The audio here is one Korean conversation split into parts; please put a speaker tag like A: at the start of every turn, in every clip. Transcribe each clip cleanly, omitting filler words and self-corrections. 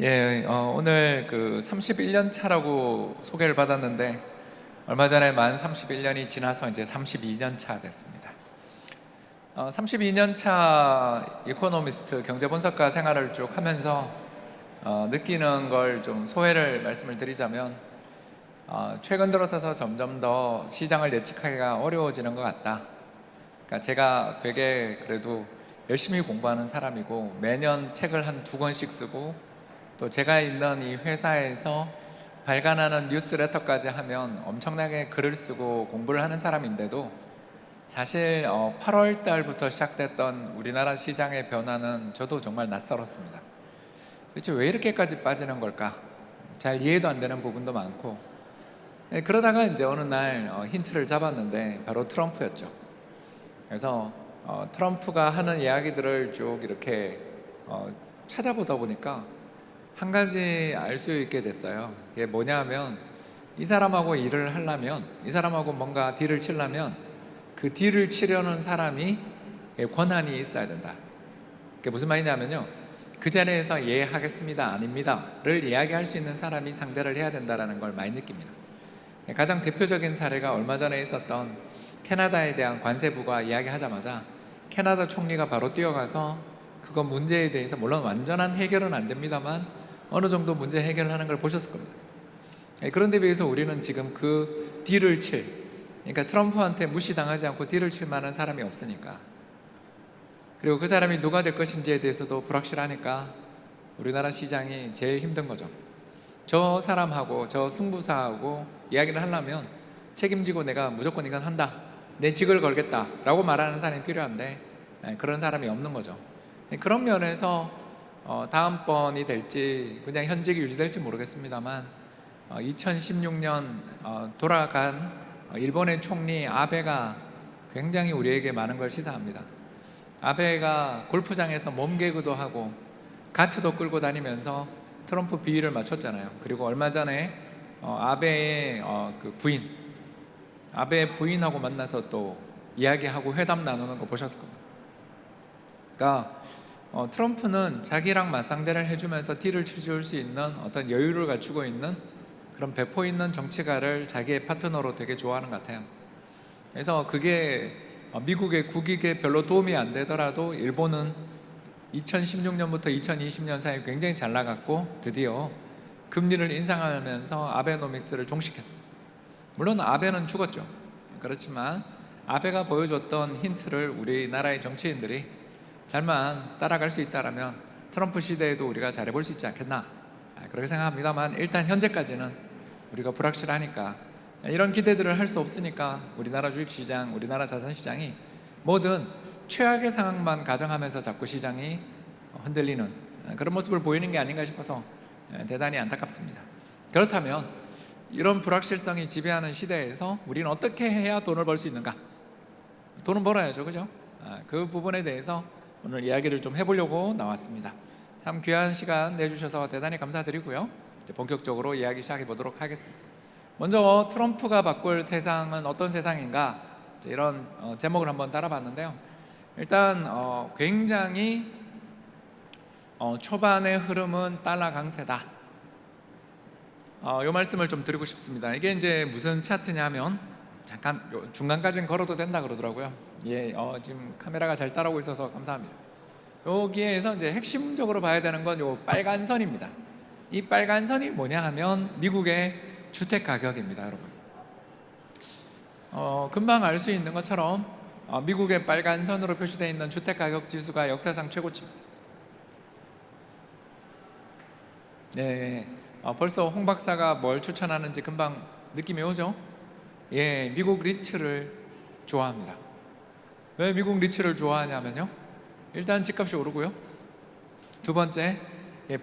A: 오늘 그 31년 차라고 소개를 받았는데 얼마 전에 만 31년이 지나서 이제 32년 차 됐습니다. 32년 차 이코노미스트 경제분석가 생활을 쭉 하면서 느끼는 걸 좀 소회를 말씀을 드리자면 최근 들어서서 점점 더 시장을 예측하기가 어려워지는 것 같다. 그러니까 제가 되게 그래도 열심히 공부하는 사람이고 매년 책을 한 2권씩 쓰고 또 제가 있는 이 회사에서 발간하는 뉴스레터까지 하면 엄청나게 글을 쓰고 공부를 하는 사람인데도 사실 8월 달부터 시작됐던 우리나라 시장의 변화는 저도 정말 낯설었습니다. 도대체 왜 이렇게까지 빠지는 걸까? 잘 이해도 안 되는 부분도 많고, 그러다가 이제 어느 날 힌트를 잡았는데 바로 트럼프였죠. 그래서 트럼프가 하는 이야기들을 쭉 이렇게 찾아보다 보니까 한 가지 알 수 있게 됐어요. 그게 뭐냐면 이 사람하고 일을 하려면, 이 사람하고 뭔가 딜을 치려면 그 딜을 치려는 사람이 권한이 있어야 된다. 그게 무슨 말이냐면요, 그 자리에서 예 하겠습니다 아닙니다를 이야기할 수 있는 사람이 상대를 해야 된다는 걸 많이 느낍니다. 가장 대표적인 사례가 얼마 전에 있었던 캐나다에 대한 관세부가 이야기하자마자 캐나다 총리가 바로 뛰어가서 그거 문제에 대해서, 물론 완전한 해결은 안 됩니다만 어느 정도 문제 해결을 하는 걸 보셨을 겁니다. 그런데 비해서 우리는 지금 그 딜을 칠, 그러니까 트럼프한테 무시당하지 않고 딜을 칠 만한 사람이 없으니까, 그리고 그 사람이 누가 될 것인지에 대해서도 불확실하니까 우리나라 시장이 제일 힘든 거죠. 저 사람하고 저 승부사하고 이야기를 하려면 책임지고 내가 무조건 이건 한다, 내 직을 걸겠다 라고 말하는 사람이 필요한데 그런 사람이 없는 거죠. 그런 면에서 다음번이 될지 그냥 현직이 유지될지 모르겠습니다만 2016년 돌아간 일본의 총리 아베가 굉장히 우리에게 많은 걸 시사합니다. 아베가 골프장에서 몸개그도 하고 가트도 끌고 다니면서 트럼프 비위를 맞췄잖아요. 그리고 얼마 전에 아베의 그 부인, 아베의 부인하고 만나서 또 이야기하고 회담 나누는 거 보셨을 겁니다. 그러니까 트럼프는 자기랑 맞상대를 해주면서 딜을 치줄 수 있는 어떤 여유를 갖추고 있는 그런 배포 있는 정치가를 자기의 파트너로 되게 좋아하는 것 같아요. 그래서 그게 미국의 국익에 별로 도움이 안 되더라도 일본은 2016년부터 2020년 사이에 굉장히 잘 나갔고 드디어 금리를 인상하면서 아베노믹스를 종식했습니다. 물론 아베는 죽었죠. 그렇지만 아베가 보여줬던 힌트를 우리나라의 정치인들이 잘만 따라갈 수 있다면 트럼프 시대에도 우리가 잘해볼 수 있지 않겠나, 그렇게 생각합니다만 일단 현재까지는 우리가 불확실하니까 이런 기대들을 할 수 없으니까 우리나라 주식시장, 우리나라 자산시장이 뭐든 최악의 상황만 가정하면서 자꾸 시장이 흔들리는 그런 모습을 보이는 게 아닌가 싶어서 대단히 안타깝습니다. 그렇다면 이런 불확실성이 지배하는 시대에서 우리는 어떻게 해야 돈을 벌 수 있는가? 돈은 벌어야죠, 그죠? 그 부분에 대해서 오늘 이야기를 좀 해보려고 나왔습니다. 참 귀한 시간 내주셔서 대단히 감사드리고요. 이제 본격적으로 이야기 시작해 보도록 하겠습니다. 먼저 트럼프가 바꿀 세상은 어떤 세상인가, 이런 제목을 한번 따라봤는데요. 일단 굉장히 초반의 흐름은 달러 강세다. 이 말씀을 좀 드리고 싶습니다. 이게 이제 무슨 차트냐면, 잠깐 중간까지는 걸어도 된다 그러더라고요. 지금 카메라가 잘 따라오고 있어서 감사합니다. 여기에서 이제 핵심적으로 봐야 되는 건 요 빨간 선입니다. 이 빨간 선이 뭐냐 하면 미국의 주택 가격입니다, 여러분. 금방 알 수 있는 것처럼 미국의 빨간 선으로 표시되어 있는 주택 가격 지수가 역사상 최고치입니다. 네, 벌써 홍 박사가 뭘 추천하는지 금방 느낌이 오죠? 미국 리츠를 좋아합니다. 왜 미국 리츠를 좋아하냐면요, 일단 집값이 오르고요, 두 번째,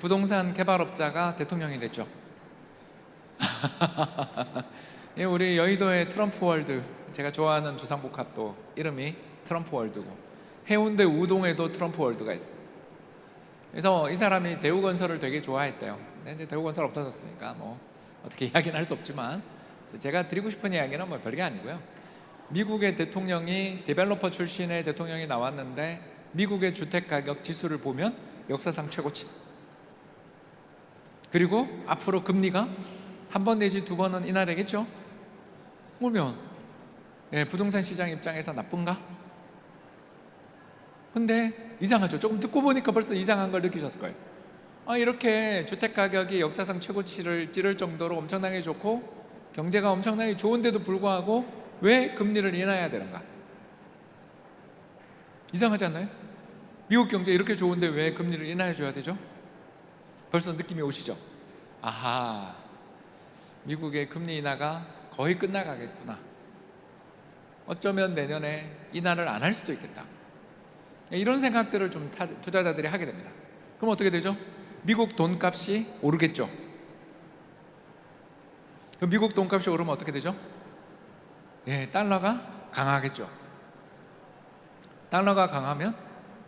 A: 부동산 개발업자가 대통령이 됐죠. 우리 여의도의 트럼프 월드, 제가 좋아하는 주상복합도 이름이 트럼프 월드고 해운대 우동에도 트럼프 월드가 있습니다. 그래서 이 사람이 대우건설을 되게 좋아했대요. 근데 이제 대우건설 없어졌으니까 뭐 어떻게 이야기는 할 수 없지만, 제가 드리고 싶은 이야기는 뭐 별게 아니고요, 미국의 대통령이 데벨로퍼 출신의 대통령이 나왔는데 미국의 주택가격 지수를 보면 역사상 최고치. 그리고 앞으로 금리가 한 번 내지 두 번은 인하되겠죠. 그러면 부동산 시장 입장에서 나쁜가? 근데 이상하죠. 조금 듣고 보니까 벌써 이상한 걸 느끼셨을 거예요. 이렇게 주택 가격이 역사상 최고치를 찌를 정도로 엄청나게 좋고 경제가 엄청나게 좋은데도 불구하고 왜 금리를 인하해야 되는가? 이상하지 않나요? 미국 경제 이렇게 좋은데 왜 금리를 인하해 줘야 되죠? 벌써 느낌이 오시죠? 아하, 미국의 금리 인하가 거의 끝나가겠구나. 어쩌면 내년에 인하를 안 할 수도 있겠다. 이런 생각들을 좀 투자자들이 하게 됩니다. 그럼 어떻게 되죠? 미국 돈값이 오르겠죠. 그럼 미국 돈값이 오르면 어떻게 되죠? 달러가 강하겠죠. 달러가 강하면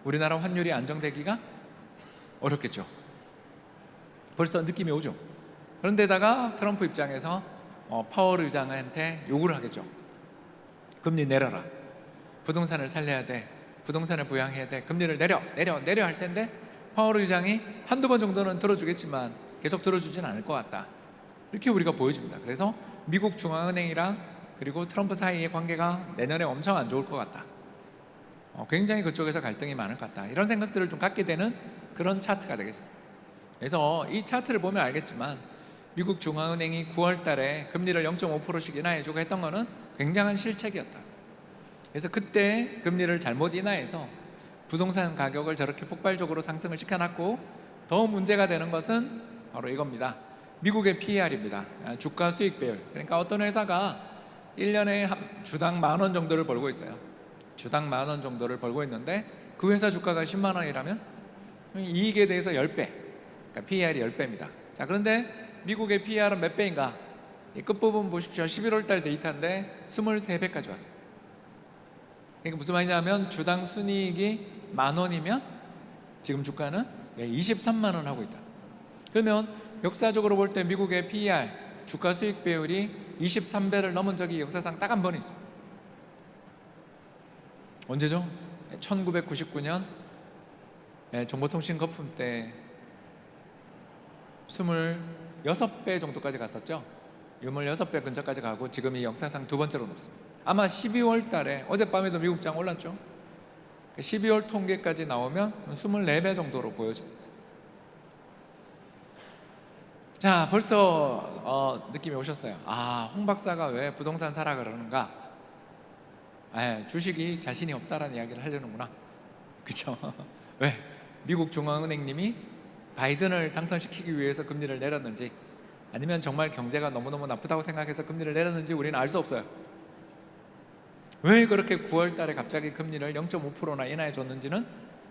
A: 우리나라 환율이 안정되기가 어렵겠죠. 벌써 느낌이 오죠. 그런데다가 트럼프 입장에서 파월 의장한테 요구를 하겠죠. 금리 내려라. 부동산을 살려야 돼. 부동산을 부양해야 돼. 금리를 내려 할 텐데 파월 의장이 한두 번 정도는 들어주겠지만 계속 들어주진 않을 것 같다. 이렇게 우리가 보여집니다. 그래서 미국 중앙은행이랑 그리고 트럼프 사이의 관계가 내년에 엄청 안 좋을 것 같다. 굉장히 그쪽에서 갈등이 많을 것 같다. 이런 생각들을 좀 갖게 되는 그런 차트가 되겠습니다. 그래서 이 차트를 보면 알겠지만 미국 중앙은행이 9월 달에 금리를 0.5%씩 인하해주고 했던 거는 굉장한 실책이었다. 그래서 그때 금리를 잘못 인하해서 부동산 가격을 저렇게 폭발적으로 상승을 시켜놨고, 더 문제가 되는 것은 바로 이겁니다. 미국의 PER입니다. 주가 수익 배율. 그러니까 어떤 회사가 1년에 주당 10,000원 정도를 벌고 있어요. 주당 10,000원 정도를 벌고 있는데 그 회사 주가가 10만 원이라면 이익에 대해서 10배, 그러니까 PER이 10배입니다. 자, 그런데 미국의 PER은 몇 배인가? 이 끝부분 보십시오. 11월 달 데이터인데 23배까지 왔습니다. 그러니까 무슨 말이냐면 주당 순이익이 10,000원이면 지금 주가는 23만 원 하고 있다. 그러면 역사적으로 볼 때 미국의 PER, 주가 수익 배율이 23배를 넘은 적이 역사상 딱 한 번 있습니다. 언제죠? 1999년 정보통신 거품 때 26배 정도까지 갔었죠. 26배 근처까지 가고 지금이 역사상 두 번째로 높습니다. 아마 12월 달에 어젯밤에도 미국장 올랐죠. 12월 통계까지 나오면 24배 정도로 보여집니다. 자, 벌써 느낌이 오셨어요. 홍 박사가 왜 부동산 사라 그러는가? 주식이 자신이 없다라는 이야기를 하려는구나. 그렇죠? 왜? 미국 중앙은행님이 바이든을 당선시키기 위해서 금리를 내렸는지, 아니면 정말 경제가 너무너무 나쁘다고 생각해서 금리를 내렸는지 우리는 알 수 없어요. 왜 그렇게 9월 달에 갑자기 금리를 0.5%나 인하해 줬는지는,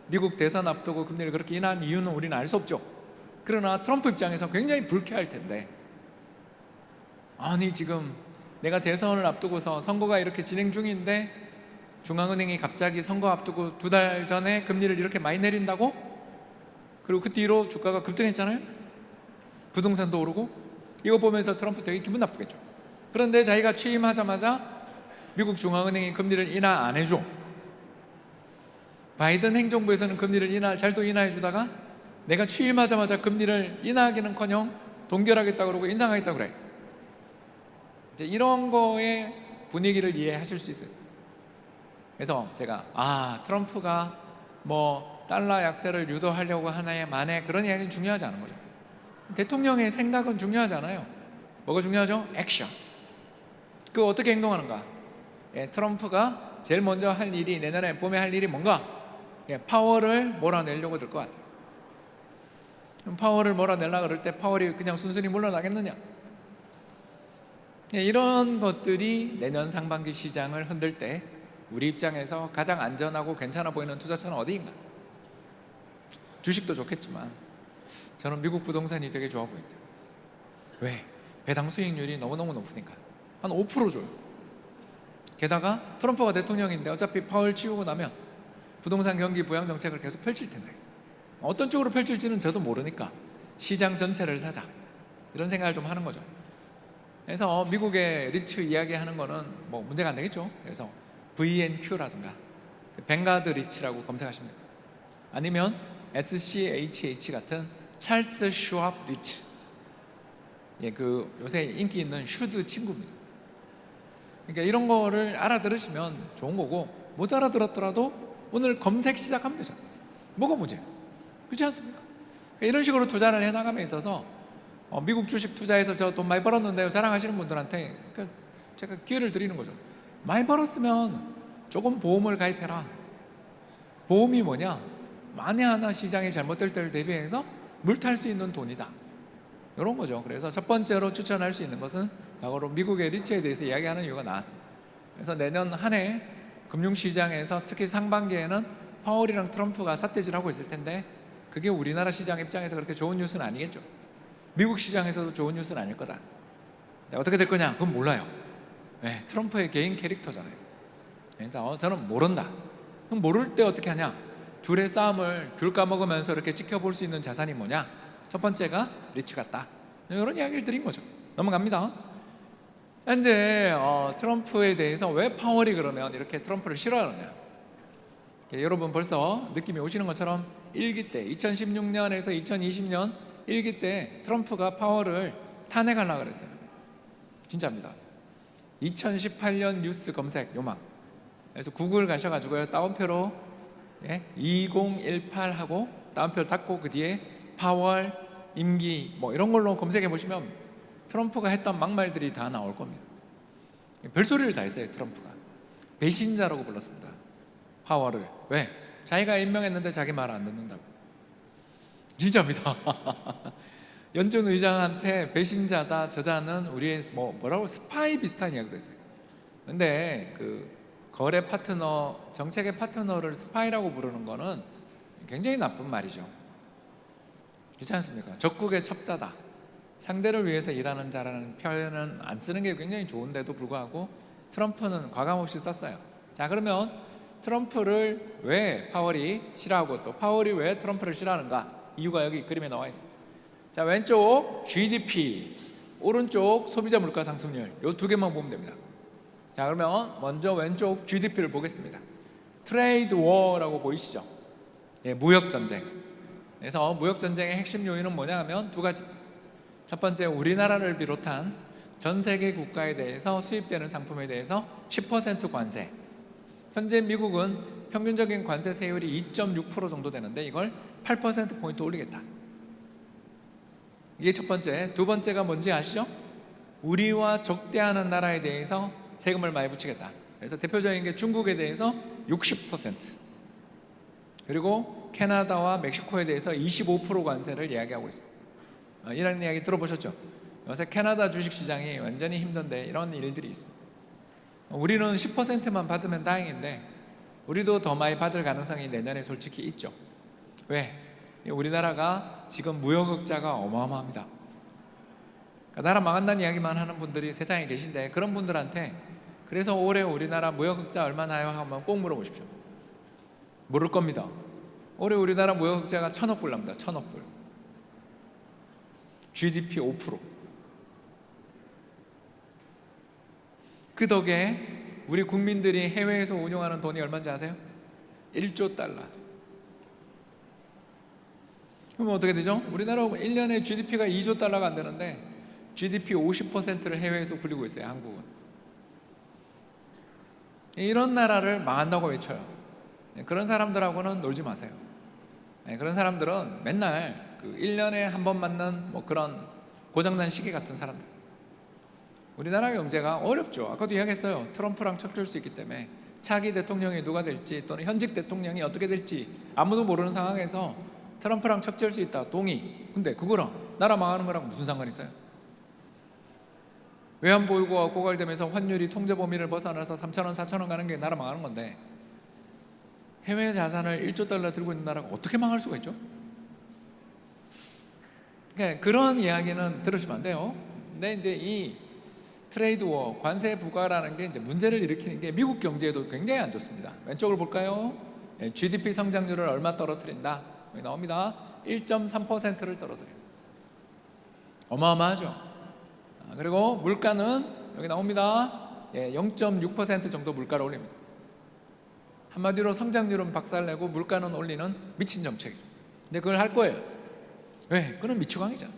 A: 미국 대선 앞두고 금리를 그렇게 인하한 이유는 우리는 알 수 없죠. 그러나 트럼프 입장에서 굉장히 불쾌할 텐데, 아니 지금 내가 대선을 앞두고서 선거가 이렇게 진행 중인데 중앙은행이 갑자기 선거 앞두고 2달 전에 금리를 이렇게 많이 내린다고? 그리고 그 뒤로 주가가 급등했잖아요. 부동산도 오르고. 이거 보면서 트럼프 되게 기분 나쁘겠죠. 그런데 자기가 취임하자마자 미국 중앙은행이 금리를 인하 안 해줘. 바이든 행정부에서는 금리를 잘도 인하해 주다가 내가 취임하자마자 금리를 인하하기는커녕 동결하겠다고 그러고 인상하겠다고 그래. 이제 이런 거의 분위기를 이해하실 수 있어요. 그래서 제가 트럼프가 뭐 달러 약세를 유도하려고 하나에 만에 그런 이야기는 중요하지 않은 거죠. 대통령의 생각은 중요하지 않아요. 뭐가 중요하죠? 액션. 그 어떻게 행동하는가? 트럼프가 제일 먼저 할 일이, 내년에 봄에 할 일이 뭔가? 파월을 몰아내려고 들 것 같아요. 그럼 파월을 몰아내려고 그럴 때 파월이 그냥 순순히 물러나겠느냐? 이런 것들이 내년 상반기 시장을 흔들 때 우리 입장에서 가장 안전하고 괜찮아 보이는 투자처는 어디인가? 주식도 좋겠지만 저는 미국 부동산이 되게 좋아 보인다. 왜? 배당 수익률이 너무너무 높으니까. 한 5% 줘요. 게다가 트럼프가 대통령인데 어차피 파월 치우고 나면 부동산 경기 부양 정책을 계속 펼칠 텐데, 어떤 쪽으로 펼칠지는 저도 모르니까 시장 전체를 사자, 이런 생각을 좀 하는 거죠. 그래서 미국의 리츠 이야기하는 거는 뭐 문제가 안 되겠죠. 그래서 VNQ라든가 뱅가드 리츠라고 검색하시면 됩니다. 아니면 SCHH 같은 찰스 슈왑 리츠, 그 요새 인기 있는 슈드 친구입니다. 그러니까 이런 거를 알아들으시면 좋은 거고, 못 알아들었더라도 오늘 검색 시작하면 되잖아요. 뭐가 문제예요? 그렇지 않습니까? 그러니까 이런 식으로 투자를 해나감에 있어서 미국 주식 투자해서 저 돈 많이 벌었는데요 자랑하시는 분들한테 제가 기회를 드리는 거죠. 많이 벌었으면 조금 보험을 가입해라. 보험이 뭐냐? 만에 하나 시장이 잘못될 때를 대비해서 물탈 수 있는 돈이다, 이런 거죠. 그래서 첫 번째로 추천할 수 있는 것은 과거로 미국의 리츠에 대해서 이야기하는 이유가 나왔습니다. 그래서 내년 한 해 금융시장에서 특히 상반기에는 파월이랑 트럼프가 삿대질하고 있을 텐데, 그게 우리나라 시장 입장에서 그렇게 좋은 뉴스는 아니겠죠. 미국 시장에서도 좋은 뉴스는 아닐 거다. 어떻게 될 거냐? 그건 몰라요. 트럼프의 개인 캐릭터잖아요. 그래서 저는 모른다. 그럼 모를 때 어떻게 하냐? 둘의 싸움을 귤 까먹으면서 이렇게 지켜볼 수 있는 자산이 뭐냐? 첫 번째가 리츠 같다, 이런 이야기를 드린 거죠. 넘어갑니다. 현재 트럼프에 대해서 왜 파월이 그러면 이렇게 트럼프를 싫어하느냐? 여러분 벌써 느낌이 오시는 것처럼 1기 때 2016년에서 2020년 1기 때 트럼프가 파월을 탄핵하려고 그랬어요. 진짜입니다. 2018년 뉴스 검색 요망. 그래서 구글 가셔가지고요 따옴표로 2018 하고 따옴표 닫고 그 뒤에 파월 임기 뭐 이런 걸로 검색해 보시면 트럼프가 했던 막말들이 다 나올 겁니다. 별소리를 다 했어요. 트럼프가 배신자라고 불렀습니다, 파월을. 왜? 자기가 임명했는데 자기 말 안 듣는다고. 진짜입니다. 연준 의장한테 배신자다, 저자는 우리의 뭐라고 스파이 비슷한 이야기도 했어요. 근데 그 거래 파트너, 정책의 파트너를 스파이라고 부르는 거는 굉장히 나쁜 말이죠. 그렇지 않습니까? 적국의 첩자다, 상대를 위해서 일하는 자라는 표현은 안 쓰는 게 굉장히 좋은데도 불구하고 트럼프는 과감없이 썼어요. 자, 그러면 트럼프를 왜 파월이 싫어하고 또 파월이 왜 트럼프를 싫어하는가? 이유가 여기 그림에 나와 있습니다. 자, 왼쪽 GDP, 오른쪽 소비자 물가 상승률, 이 두 개만 보면 됩니다. 자, 그러면 먼저 왼쪽 GDP를 보겠습니다. 트레이드 워라고 보이시죠? 무역 전쟁. 그래서 무역 전쟁의 핵심 요인은 뭐냐 하면 두 가지. 첫 번째, 우리나라를 비롯한 전 세계 국가에 대해서 수입되는 상품에 대해서 10% 관세. 현재 미국은 평균적인 관세 세율이 2.6% 정도 되는데 이걸 8%포인트 올리겠다. 이게 첫 번째. 두 번째가 뭔지 아시죠? 우리와 적대하는 나라에 대해서 세금을 많이 붙이겠다. 그래서 대표적인 게 중국에 대해서 60%, 그리고 캐나다와 멕시코에 대해서 25% 관세를 이야기하고 있습니다. 이런 이야기 들어보셨죠? 요새 캐나다 주식시장이 완전히 힘든데 이런 일들이 있습니다. 우리는 10%만 받으면 다행인데 우리도 더 많이 받을 가능성이 내년에 솔직히 있죠. 왜? 우리나라가 지금 무역 흑자가 어마어마합니다. 그러니까 나라 망한다는 이야기만 하는 분들이 세상에 계신데, 그런 분들한테 그래서 올해 우리나라 무역 흑자 얼마나요? 하면 꼭 물어보십시오. 모를 겁니다. 올해 우리나라 무역 흑자가 1,000억 불 납니다. 1,000억 불. GDP 5%. 그 덕에 우리 국민들이 해외에서 운용하는 돈이 얼마인지 아세요? 1조 달러. 그러면 어떻게 되죠? 우리나라 1년에 GDP가 2조 달러가 안 되는데 GDP 50%를 해외에서 굴리고 있어요, 한국은. 이런 나라를 망한다고 외쳐요. 그런 사람들하고는 놀지 마세요. 그런 사람들은 맨날 1년에 한 번 맞는 그런 고장난 시계 같은 사람들. 우리나라 경제가 어렵죠. 아까도 이야기했어요. 트럼프랑 척질 수 있기 때문에 차기 대통령이 누가 될지 또는 현직 대통령이 어떻게 될지 아무도 모르는 상황에서 트럼프랑 척질 수 있다, 동의. 근데 그거랑 나라 망하는 거랑 무슨 상관이 있어요? 외환보유고가 고갈되면서 환율이 통제 범위를 벗어나서 3,000원, 4,000원 가는 게 나라 망하는 건데, 해외 자산을 1조 달러 들고 있는 나라가 어떻게 망할 수가 있죠? 그러니까 그런 이야기는 들으시면 안 돼요. 근데 이제 이 트레이드 워, 관세 부과라는 게 이제 문제를 일으키는 게 미국 경제에도 굉장히 안 좋습니다. 왼쪽을 볼까요? GDP 성장률을 얼마 떨어뜨린다? 여기 나옵니다. 1.3%를 떨어뜨려요. 어마어마하죠. 그리고 물가는 여기 나옵니다. 0.6% 정도 물가를 올립니다. 한마디로 성장률은 박살내고 물가는 올리는 미친 정책이죠. 근데 그걸 할 거예요. 왜? 그건 미추광이잖아.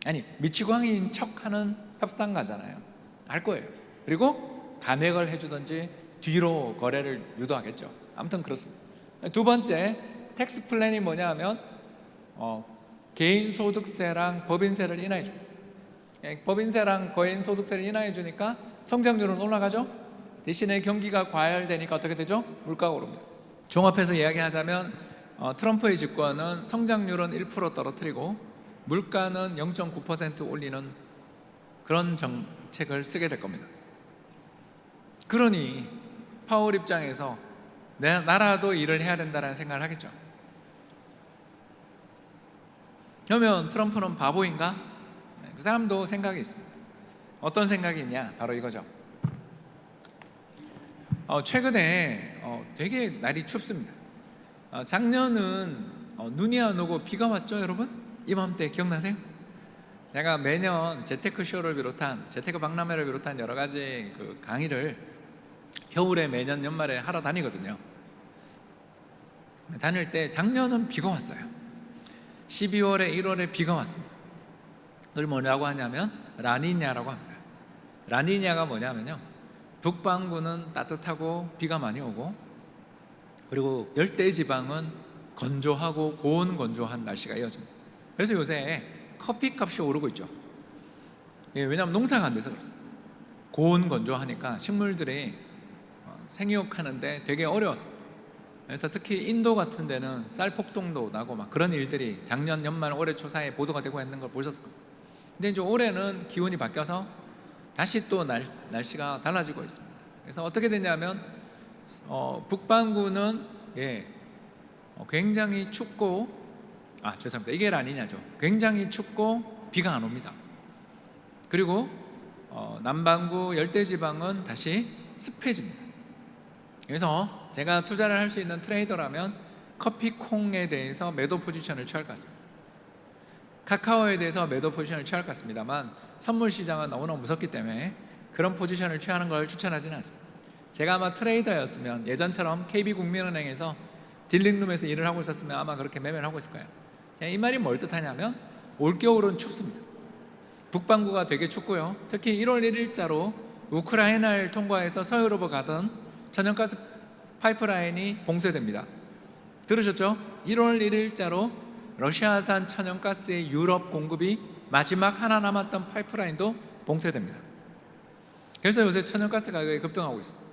A: 아니 미치광이인 척하는 협상가잖아요. 알 거예요. 그리고 감액을 해주든지 뒤로 거래를 유도하겠죠. 아무튼 그렇습니다. 두 번째 텍스 플랜이 뭐냐 하면 개인소득세랑 법인세를 인하해 줍니다. 법인세랑 개인소득세를 인하해 주니까 성장률은 올라가죠. 대신에 경기가 과열되니까 어떻게 되죠? 물가가 오릅니다. 종합해서 이야기하자면 트럼프의 집권은 성장률은 1% 떨어뜨리고 물가는 0.9% 올리는 그런 정책을 쓰게 될 겁니다. 그러니 파월 입장에서 나라도 일을 해야 된다는 생각을 하겠죠. 그러면 트럼프는 바보인가? 그 사람도 생각이 있습니다. 어떤 생각이 있냐? 바로 이거죠. 최근에 되게 날이 춥습니다. 작년은 눈이 안 오고 비가 왔죠, 여러분? 이맘때 기억나세요? 제가 매년 재테크 쇼를 비롯한 재테크 박람회를 비롯한 여러 가지 그 강의를 겨울에 매년 연말에 하러 다니거든요. 다닐 때 작년은 비가 왔어요. 12월에 1월에 비가 왔습니다. 그걸 뭐라고 하냐면 라니냐라고 합니다. 라니냐가 뭐냐면요, 북반구는 따뜻하고 비가 많이 오고, 그리고 열대지방은 건조하고 고온 건조한 날씨가 이어집니다. 그래서 요새 커피값이 오르고 있죠. 왜냐하면 농사가 안 돼서 그렇습니다. 고온 건조하니까 식물들이 생육하는데 되게 어려웠습니다. 그래서 특히 인도 같은 데는 쌀 폭동도 나고 막 그런 일들이 작년 연말 올해 초 사이에 보도가 되고 있는 걸 보셨을 겁니다. 근데 이제 올해는 기온이 바뀌어서 다시 또 날씨가 달라지고 있습니다. 그래서 어떻게 되냐면 북반구는 굉장히 춥고 죄송합니다. 이게 라니냐죠. 굉장히 춥고 비가 안 옵니다. 그리고 남반구 열대지방은 다시 습해집니다. 그래서 제가 투자를 할 수 있는 트레이더라면 커피콩에 대해서 매도 포지션을 취할 것 같습니다. 카카오에 대해서 매도 포지션을 취할 것 같습니다만 선물 시장은 너무너무 무섭기 때문에 그런 포지션을 취하는 걸 추천하지는 않습니다. 제가 아마 트레이더였으면 예전처럼 KB국민은행에서 딜링룸에서 일을 하고 있었으면 아마 그렇게 매매를 하고 있을 거예요. 이 말이 뭘 뜻하냐면 올겨울은 춥습니다. 북반구가 되게 춥고요. 특히 1월 1일자로 우크라이나를 통과해서 서유럽으로 가던 천연가스 파이프라인이 봉쇄됩니다. 들으셨죠? 1월 1일자로 러시아산 천연가스의 유럽 공급이 마지막 하나 남았던 파이프라인도 봉쇄됩니다. 그래서 요새 천연가스 가격이 급등하고 있습니다.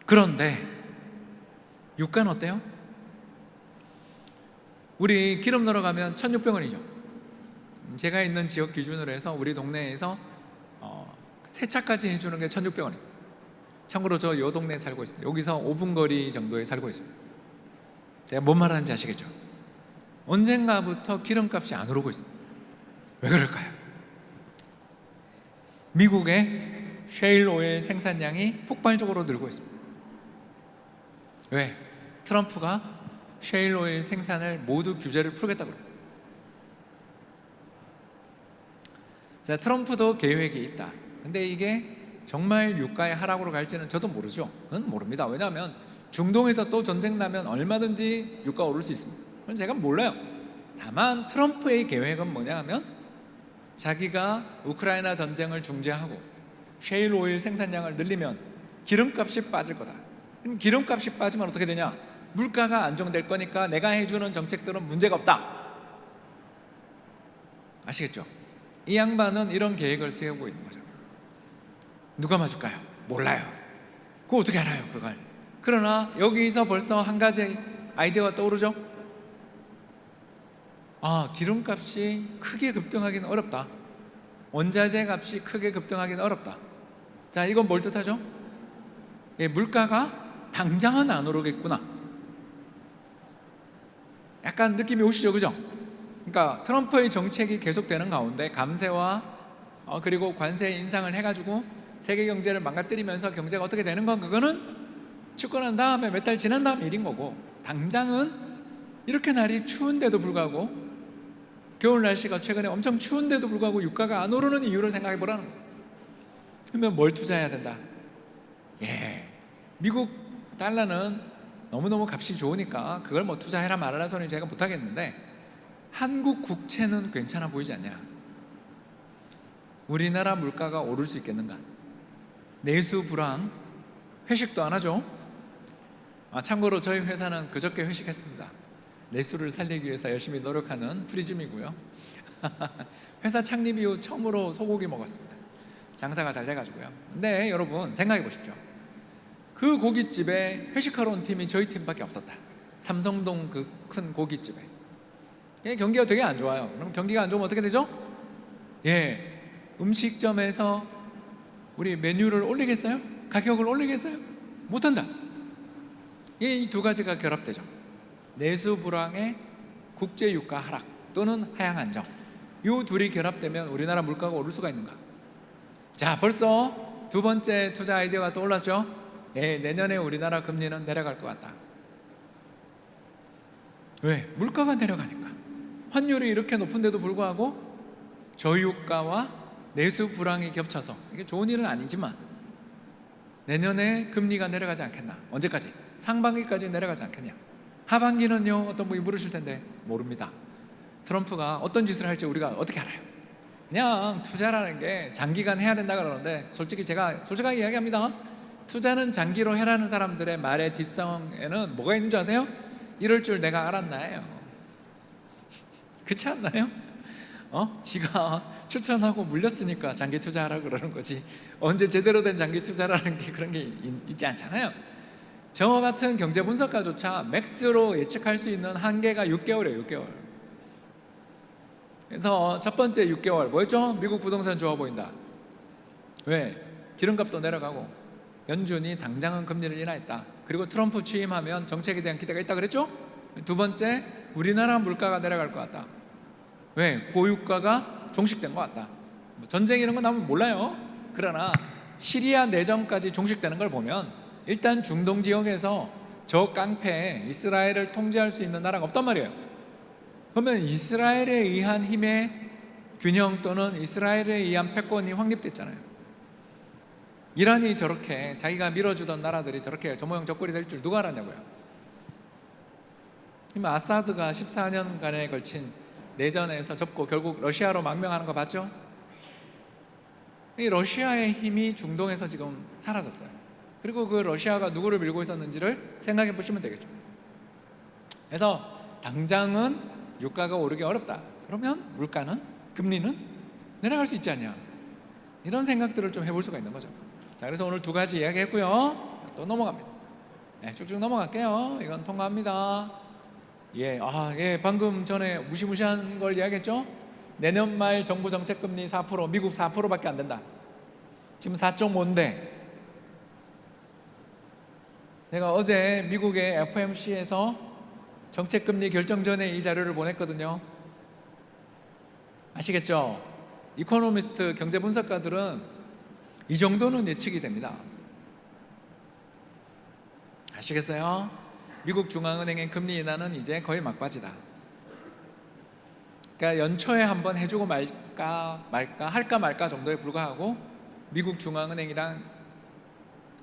A: 그런데 유가는 어때요? 우리 기름 넣으러 가면 1,600원이죠. 제가 있는 지역 기준으로 해서 우리 동네에서 세차까지 해주는 게 1,600원입니다. 참고로 저 요 동네에 살고 있습니다. 여기서 5분 거리 정도에 살고 있습니다. 제가 뭔 말하는지 아시겠죠? 언젠가부터 기름값이 안 오르고 있습니다. 왜 그럴까요? 미국의 셰일 오일 생산량이 폭발적으로 늘고 있습니다. 왜? 트럼프가 셰일 오일 생산을 모두 규제를 풀겠다고 그래요. 자, 트럼프도 계획이 있다. 근데 이게 정말 유가의 하락으로 갈지는 저도 모르죠. 그건 모릅니다. 왜냐하면 중동에서 또 전쟁 나면 얼마든지 유가 오를 수 있습니다. 그건 제가 몰라요. 다만 트럼프의 계획은 뭐냐 하면 자기가 우크라이나 전쟁을 중재하고 셰일 오일 생산량을 늘리면 기름값이 빠질 거다. 그럼 기름값이 빠지면 어떻게 되냐? 물가가 안정될 거니까 내가 해주는 정책들은 문제가 없다. 아시겠죠? 이 양반은 이런 계획을 세우고 있는 거죠. 누가 맞을까요? 몰라요. 그거 어떻게 알아요, 그걸? 그러나 여기서 벌써 한 가지 아이디어가 떠오르죠? 기름값이 크게 급등하기는 어렵다. 원자재 값이 크게 급등하기는 어렵다. 자, 이건 뭘 뜻하죠? 물가가 당장은 안 오르겠구나. 약간 느낌이 오시죠, 그죠? 그러니까 트럼프의 정책이 계속되는 가운데 감세와 그리고 관세 인상을 해가지고 세계 경제를 망가뜨리면서 경제가 어떻게 되는 건 그거는 집권한 다음에 몇 달 지난 다음 일인 거고, 당장은 이렇게 날이 추운데도 불구하고, 겨울 날씨가 최근에 엄청 추운데도 불구하고 유가가 안 오르는 이유를 생각해 보라는 거예요. 그러면 뭘 투자해야 된다? 미국 달러는 너무너무 값이 좋으니까 그걸 뭐 투자해라 말하라 소리는 제가 못하겠는데, 한국 국채는 괜찮아 보이지 않냐? 우리나라 물가가 오를 수 있겠는가? 내수 불황, 회식도 안 하죠. 참고로 저희 회사는 그저께 회식했습니다. 내수를 살리기 위해서 열심히 노력하는 프리즘이고요. 회사 창립 이후 처음으로 소고기 먹었습니다. 장사가 잘 돼가지고요. 근데 여러분 생각해 보십시오. 그 고깃집에 회식하러 온 팀이 저희 팀밖에 없었다. 삼성동 그 큰 고깃집에. 경기가 되게 안 좋아요. 그럼 경기가 안 좋으면 어떻게 되죠? 음식점에서 우리 메뉴를 올리겠어요? 가격을 올리겠어요? 못한다. 이 두 가지가 결합되죠. 내수 불황에 국제 유가 하락 또는 하향 안정. 이 둘이 결합되면 우리나라 물가가 오를 수가 있는가? 자, 벌써 두 번째 투자 아이디어가 떠올랐죠? 내년에 우리나라 금리는 내려갈 것 같다. 왜? 물가가 내려가니까. 환율이 이렇게 높은데도 불구하고 저유가와 내수 불황이 겹쳐서, 이게 좋은 일은 아니지만 내년에 금리가 내려가지 않겠나? 언제까지? 상반기까지 내려가지 않겠냐? 하반기는요? 어떤 분이 물으실 텐데 모릅니다. 트럼프가 어떤 짓을 할지 우리가 어떻게 알아요? 그냥 투자라는 게 장기간 해야 된다 그러는데, 솔직히 제가 솔직하게 이야기합니다. 투자는 장기로 해라는 사람들의 말의 뒷성에는 뭐가 있는 줄 아세요? 이럴 줄 내가 알았나요? 그렇지 않나요? 지가 추천하고 물렸으니까 장기 투자하라 그러는 거지, 언제 제대로 된 장기 투자라는 게 그런 게 있지 않잖아요. 저 같은 경제 분석가조차 맥스로 예측할 수 있는 한계가 6개월이에요. 6개월. 그래서 첫 번째 6개월 뭐였죠? 미국 부동산 좋아 보인다. 왜? 기름값도 내려가고 연준이 당장은 금리를 인하했다. 그리고 트럼프 취임하면 정책에 대한 기대가 있다 그랬죠? 두 번째, 우리나라 물가가 내려갈 것 같다. 왜? 고유가가 종식된 것 같다. 전쟁 이런 건 나면 몰라요. 그러나 시리아 내전까지 종식되는 걸 보면 일단 중동 지역에서 저 깡패 이스라엘을 통제할 수 있는 나라가 없단 말이에요. 그러면 이스라엘에 의한 힘의 균형 또는 이스라엘에 의한 패권이 확립됐잖아요. 이란이 저렇게 자기가 밀어주던 나라들이 저렇게 저 모양 저 꼴이 될 줄 누가 알았냐고요. 아사드가 14년간에 걸친 내전에서 접고 결국 러시아로 망명하는 거 봤죠? 이 러시아의 힘이 중동에서 지금 사라졌어요. 그리고 그 러시아가 누구를 밀고 있었는지를 생각해 보시면 되겠죠. 그래서 당장은 유가가 오르기 어렵다. 그러면 물가는, 금리는 내려갈 수 있지 않냐, 이런 생각들을 좀 해볼 수가 있는 거죠. 자, 그래서 오늘 두 가지 이야기했고요. 또 넘어갑니다. 쭉쭉 넘어갈게요. 이건 통과합니다. 방금 전에 무시무시한 걸 이야기했죠. 내년 말 정부 정책금리 4%, 미국 4%밖에 안 된다. 지금 4.5인데 제가 어제 미국의 FOMC에서 정책금리 결정 전에 이 자료를 보냈거든요. 아시겠죠? 이코노미스트 경제 분석가들은 이 정도는 예측이 됩니다. 아시겠어요? 미국 중앙은행의 금리 인하는 이제 거의 막바지다. 그러니까 연초에 한번 해주고 말까 할까 말까 정도에 불과하고, 미국 중앙은행이랑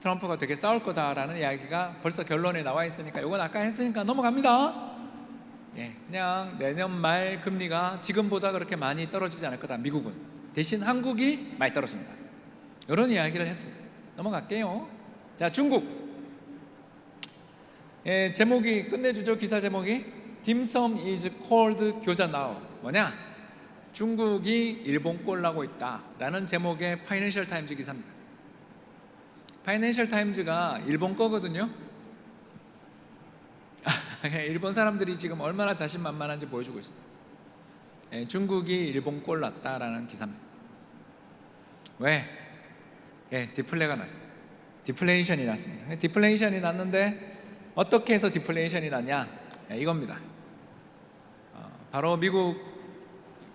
A: 트럼프가 되게 싸울 거다라는 이야기가 벌써 결론에 나와 있으니까 이건 아까 했으니까 넘어갑니다. 그냥 내년 말 금리가 지금보다 그렇게 많이 떨어지지 않을 거다. 미국은. 대신 한국이 많이 떨어진다. 이런 이야기를 했습니다. 넘어갈게요. 자, 중국. 제목이 끝내주죠. 기사 제목이 딤섬 is cold 교자 now. 뭐냐? 중국이 일본 꼴 나고 있다 라는 제목의 파이낸셜 타임즈 기사입니다. 파이낸셜 타임즈가 일본 거거든요. 일본 사람들이 지금 얼마나 자신만만한지 보여주고 있습니다. 중국이 일본 꼴 났다라는 기사입니다. 왜? 디플레가 났습니다. 디플레이션이 났습니다. 디플레이션이 났는데 어떻게 해서 디플레이션이 났냐? 이겁니다. 바로 미국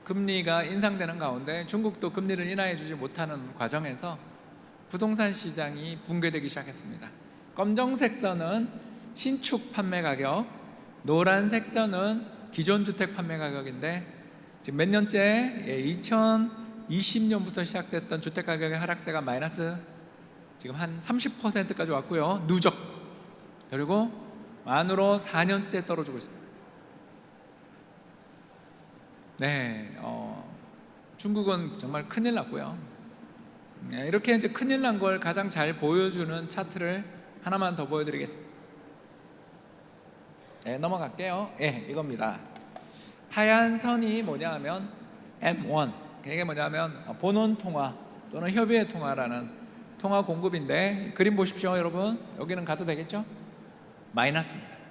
A: 금리가 인상되는 가운데 중국도 금리를 인하해주지 못하는 과정에서 부동산 시장이 붕괴되기 시작했습니다. 검정색 선은 신축 판매 가격, 노란색 선은 기존 주택 판매 가격인데, 지금 몇 년째 2020년부터 시작됐던 주택 가격의 하락세가 마이너스 지금 한 30%까지 왔고요. 누적. 그리고 만으로 4년째 떨어지고 있습니다. 중국은 정말 큰일 났고요. 이렇게 이제 큰일 난 걸 가장 잘 보여주는 차트를 하나만 더 보여드리겠습니다. 넘어갈게요. 이겁니다. 하얀 선이 뭐냐 하면 M1, 이게 뭐냐면 본원 통화 또는 협의회 통화라는 통화 공급인데, 그림 보십시오 여러분. 여기는 가도 되겠죠? 마이너스입니다.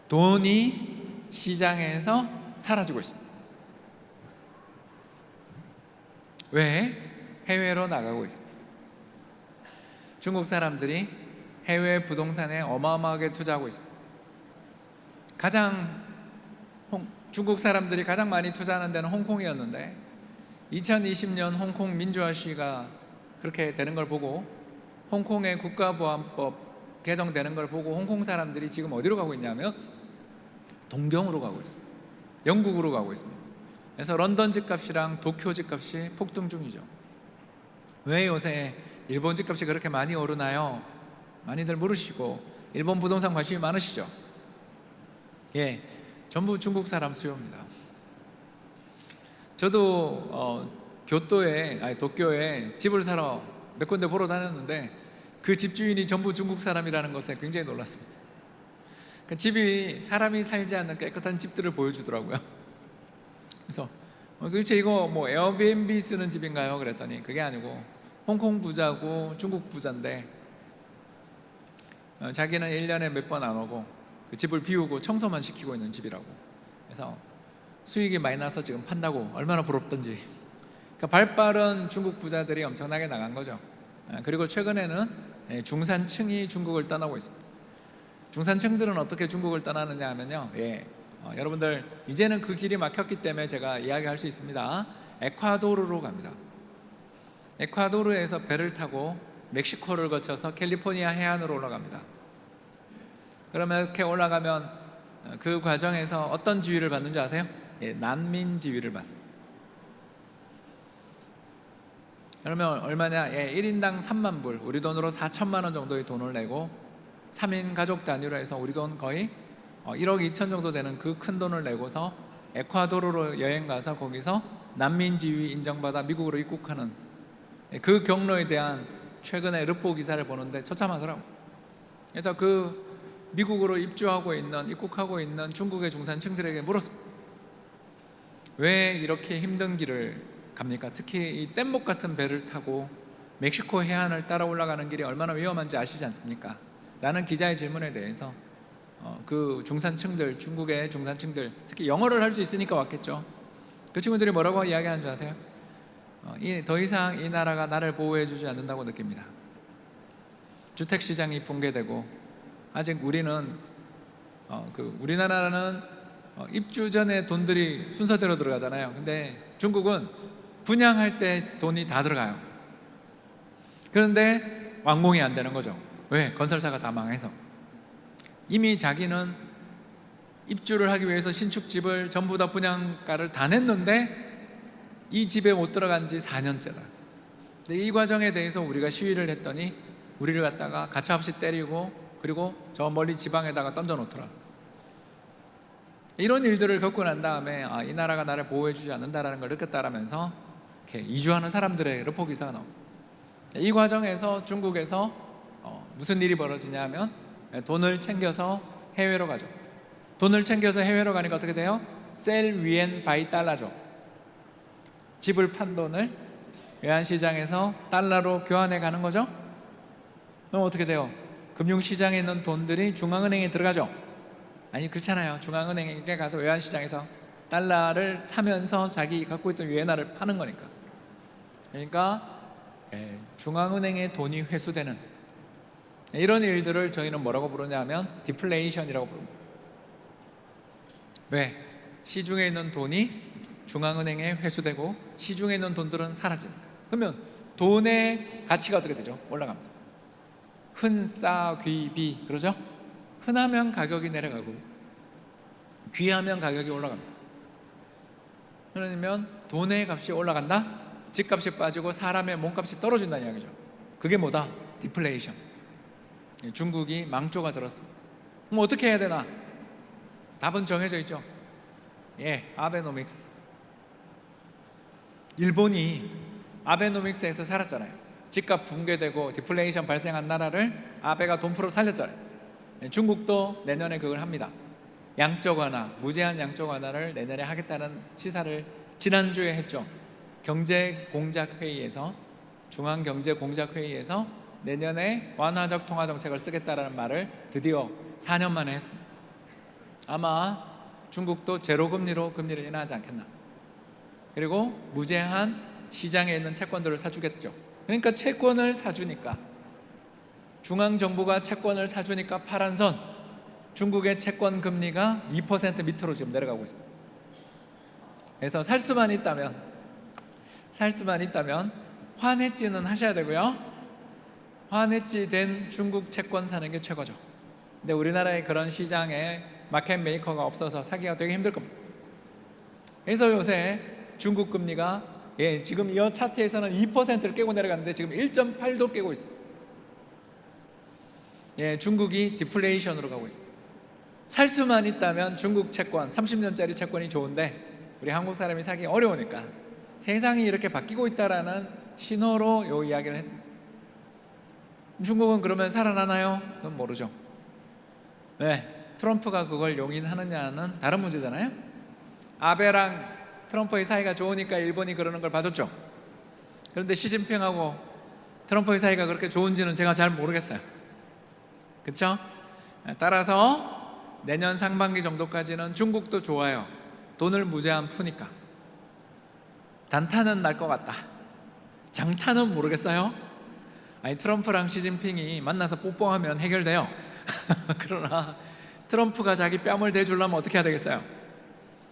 A: 돈이 시장에서 사라지고 있습니다. 왜? 해외로 나가고 있습니다. 중국 사람들이 해외 부동산에 어마어마하게 투자하고 있습니다. 중국 사람들이 가장 많이 투자하는 데는 홍콩이었는데 2020년 홍콩 민주화 시위가 그렇게 되는 걸 보고, 홍콩의 국가보안법 개정되는 걸 보고 홍콩 사람들이 지금 어디로 가고 있냐면 동경으로 가고 있습니다. 영국으로 가고 있습니다. 그래서 런던 집값이랑 도쿄 집값이 폭등 중이죠. 왜 요새 일본 집값이 그렇게 많이 오르나요? 많이들 모르시고 일본 부동산 관심이 많으시죠? 전부 중국 사람 수요입니다. 저도 도쿄에 집을 사러 몇 군데 보러 다녔는데 그 집주인이 전부 중국 사람이라는 것에 굉장히 놀랐습니다. 그 집이 사람이 살지 않는 깨끗한 집들을 보여주더라고요. 그래서 도대체 이거 뭐 에어비앤비 쓰는 집인가요? 그랬더니 그게 아니고 홍콩 부자고 중국 부자인데 자기는 1년에 몇 번 안 오고 그 집을 비우고 청소만 시키고 있는 집이라고. 그래서 수익이 많이 나서 지금 판다고. 얼마나 부럽던지. 그러니까 발빠른 중국 부자들이 엄청나게 나간 거죠. 그리고 최근에는 중산층이 중국을 떠나고 있습니다. 중산층들은 어떻게 중국을 떠나느냐 하면요, 여러분들 이제는 그 길이 막혔기 때문에 제가 이야기할 수 있습니다. 에콰도르로 갑니다. 에콰도르에서 배를 타고 멕시코를 거쳐서 캘리포니아 해안으로 올라갑니다. 그러면 이렇게 올라가면 그 과정에서 어떤 지위를 받는지 아세요? 난민 지위를 받습니다. 그러면 얼마냐? 1인당 3만 불, 우리 돈으로 4천만 원 정도의 돈을 내고 3인 가족 단위로 해서 우리 돈 거의 1억 2천 정도 되는 그 큰 돈을 내고서 에콰도르로 여행 가서 거기서 난민 지위 인정받아 미국으로 입국하는 그 경로에 대한 최근에 르포 기사를 보는데 처참하더라고요. 그래서 그 미국으로 입국하고 있는 중국의 중산층들에게 물었습니다. 왜 이렇게 힘든 길을 갑니까? 특히 이 뗏목 같은 배를 타고 멕시코 해안을 따라 올라가는 길이 얼마나 위험한지 아시지 않습니까? 라는 기자의 질문에 대해서 그 중산층들, 중국의 중산층들, 특히 영어를 할 수 있으니까 왔겠죠. 그 친구들이 뭐라고 이야기하는 줄 아세요? 더 이상 이 나라가 나를 보호해 주지 않는다고 느낍니다. 주택시장이 붕괴되고 아직 우리나라는 입주 전에 돈들이 순서대로 들어가잖아요. 근데 중국은 분양할 때 돈이 다 들어가요. 그런데 완공이 안 되는 거죠. 왜? 건설사가 다 망해서. 이미 자기는 입주를 하기 위해서 신축집을 전부 다 분양가를 다 냈는데 이 집에 못 들어간 지 4년째다. 근데 이 과정에 대해서 우리가 시위를 했더니 우리를 갖다가 가차없이 때리고 그리고 저 멀리 지방에다가 던져놓더라. 이런 일들을 겪고 난 다음에 이 나라가 나를 보호해주지 않는다라는 걸 느꼈다라면서 이렇게 이주하는 사람들의 르포 기사가 나옵니다. 이 과정에서 중국에서 무슨 일이 벌어지냐면 돈을 챙겨서 해외로 가죠. 돈을 챙겨서 해외로 가니까 어떻게 돼요? 셀 위엔 바이 달러죠. 집을 판 돈을 외환시장에서 달러로 교환해 가는 거죠. 그럼 어떻게 돼요? 금융시장에 있는 돈들이 중앙은행에 들어가죠. 아니 그렇잖아요. 중앙은행에 가서 외환시장에서 달러를 사면서 자기 갖고 있던 위엔화를 파는 거니까. 그러니까 중앙은행의 돈이 회수되는 이런 일들을 저희는 뭐라고 부르냐면 디플레이션이라고 부릅니다. 왜? 시중에 있는 돈이 중앙은행에 회수되고 시중에 있는 돈들은 사라집니다. 그러면 돈의 가치가 어떻게 되죠? 올라갑니다. 흔싸귀비 그러죠? 흔하면 가격이 내려가고 귀하면 가격이 올라갑니다. 그러면 돈의 값이 올라간다? 집값이 빠지고 사람의 몸값이 떨어진다는 이야기죠. 그게 뭐다? 디플레이션. 중국이 망조가 들었습니다. 그럼 어떻게 해야 되나? 답은 정해져 있죠. 아베노믹스. 일본이 아베노믹스에서 살았잖아요. 집값 붕괴되고 디플레이션 발생한 나라를 아베가 돈 풀어 살렸잖아요. 중국도 내년에 그걸 합니다. 양적 완화, 무제한 양적 완화를 내년에 하겠다는 시사를 지난주에 했죠. 경제공작회의에서, 중앙경제공작회의에서 내년에 완화적 통화정책을 쓰겠다라는 말을 드디어 4년 만에 했습니다. 아마 중국도 제로금리로 금리를 인하하지 않겠나. 그리고 무제한 시장에 있는 채권들을 사주겠죠. 그러니까 채권을 사주니까, 중앙정부가 채권을 사주니까 파란선, 중국의 채권 금리가 2% 밑으로 지금 내려가고 있습니다. 그래서 살 수만 있다면 환해지는 하셔야 되고요. 환해지 된 중국 채권 사는 게 최고죠. 근데 우리나라에 그런 시장에 마켓 메이커가 없어서 사기가 되게 힘들 겁니다. 그래서 요새 중국 금리가 지금 이 차트에서는 2%를 깨고 내려갔는데 지금 1.8도 깨고 있습니다. 중국이 디플레이션으로 가고 있습니다. 살 수만 있다면 중국 채권, 30년짜리 채권이 좋은데 우리 한국 사람이 사기 어려우니까 세상이 이렇게 바뀌고 있다라는 신호로 이 이야기를 했습니다. 중국은 그러면 살아나나요? 그건 모르죠. 트럼프가 그걸 용인하느냐는 다른 문제잖아요. 아베랑 트럼프의 사이가 좋으니까 일본이 그러는 걸 봐줬죠. 그런데 시진핑하고 트럼프의 사이가 그렇게 좋은지는 제가 잘 모르겠어요. 그렇죠? 따라서 내년 상반기 정도까지는 중국도 좋아요. 돈을 무제한 푸니까. 단타는 날 것 같다. 장타는 모르겠어요. 트럼프랑 시진핑이 만나서 뽀뽀하면 해결돼요. 그러나 트럼프가 자기 뺨을 대주려면 어떻게 해야 되겠어요?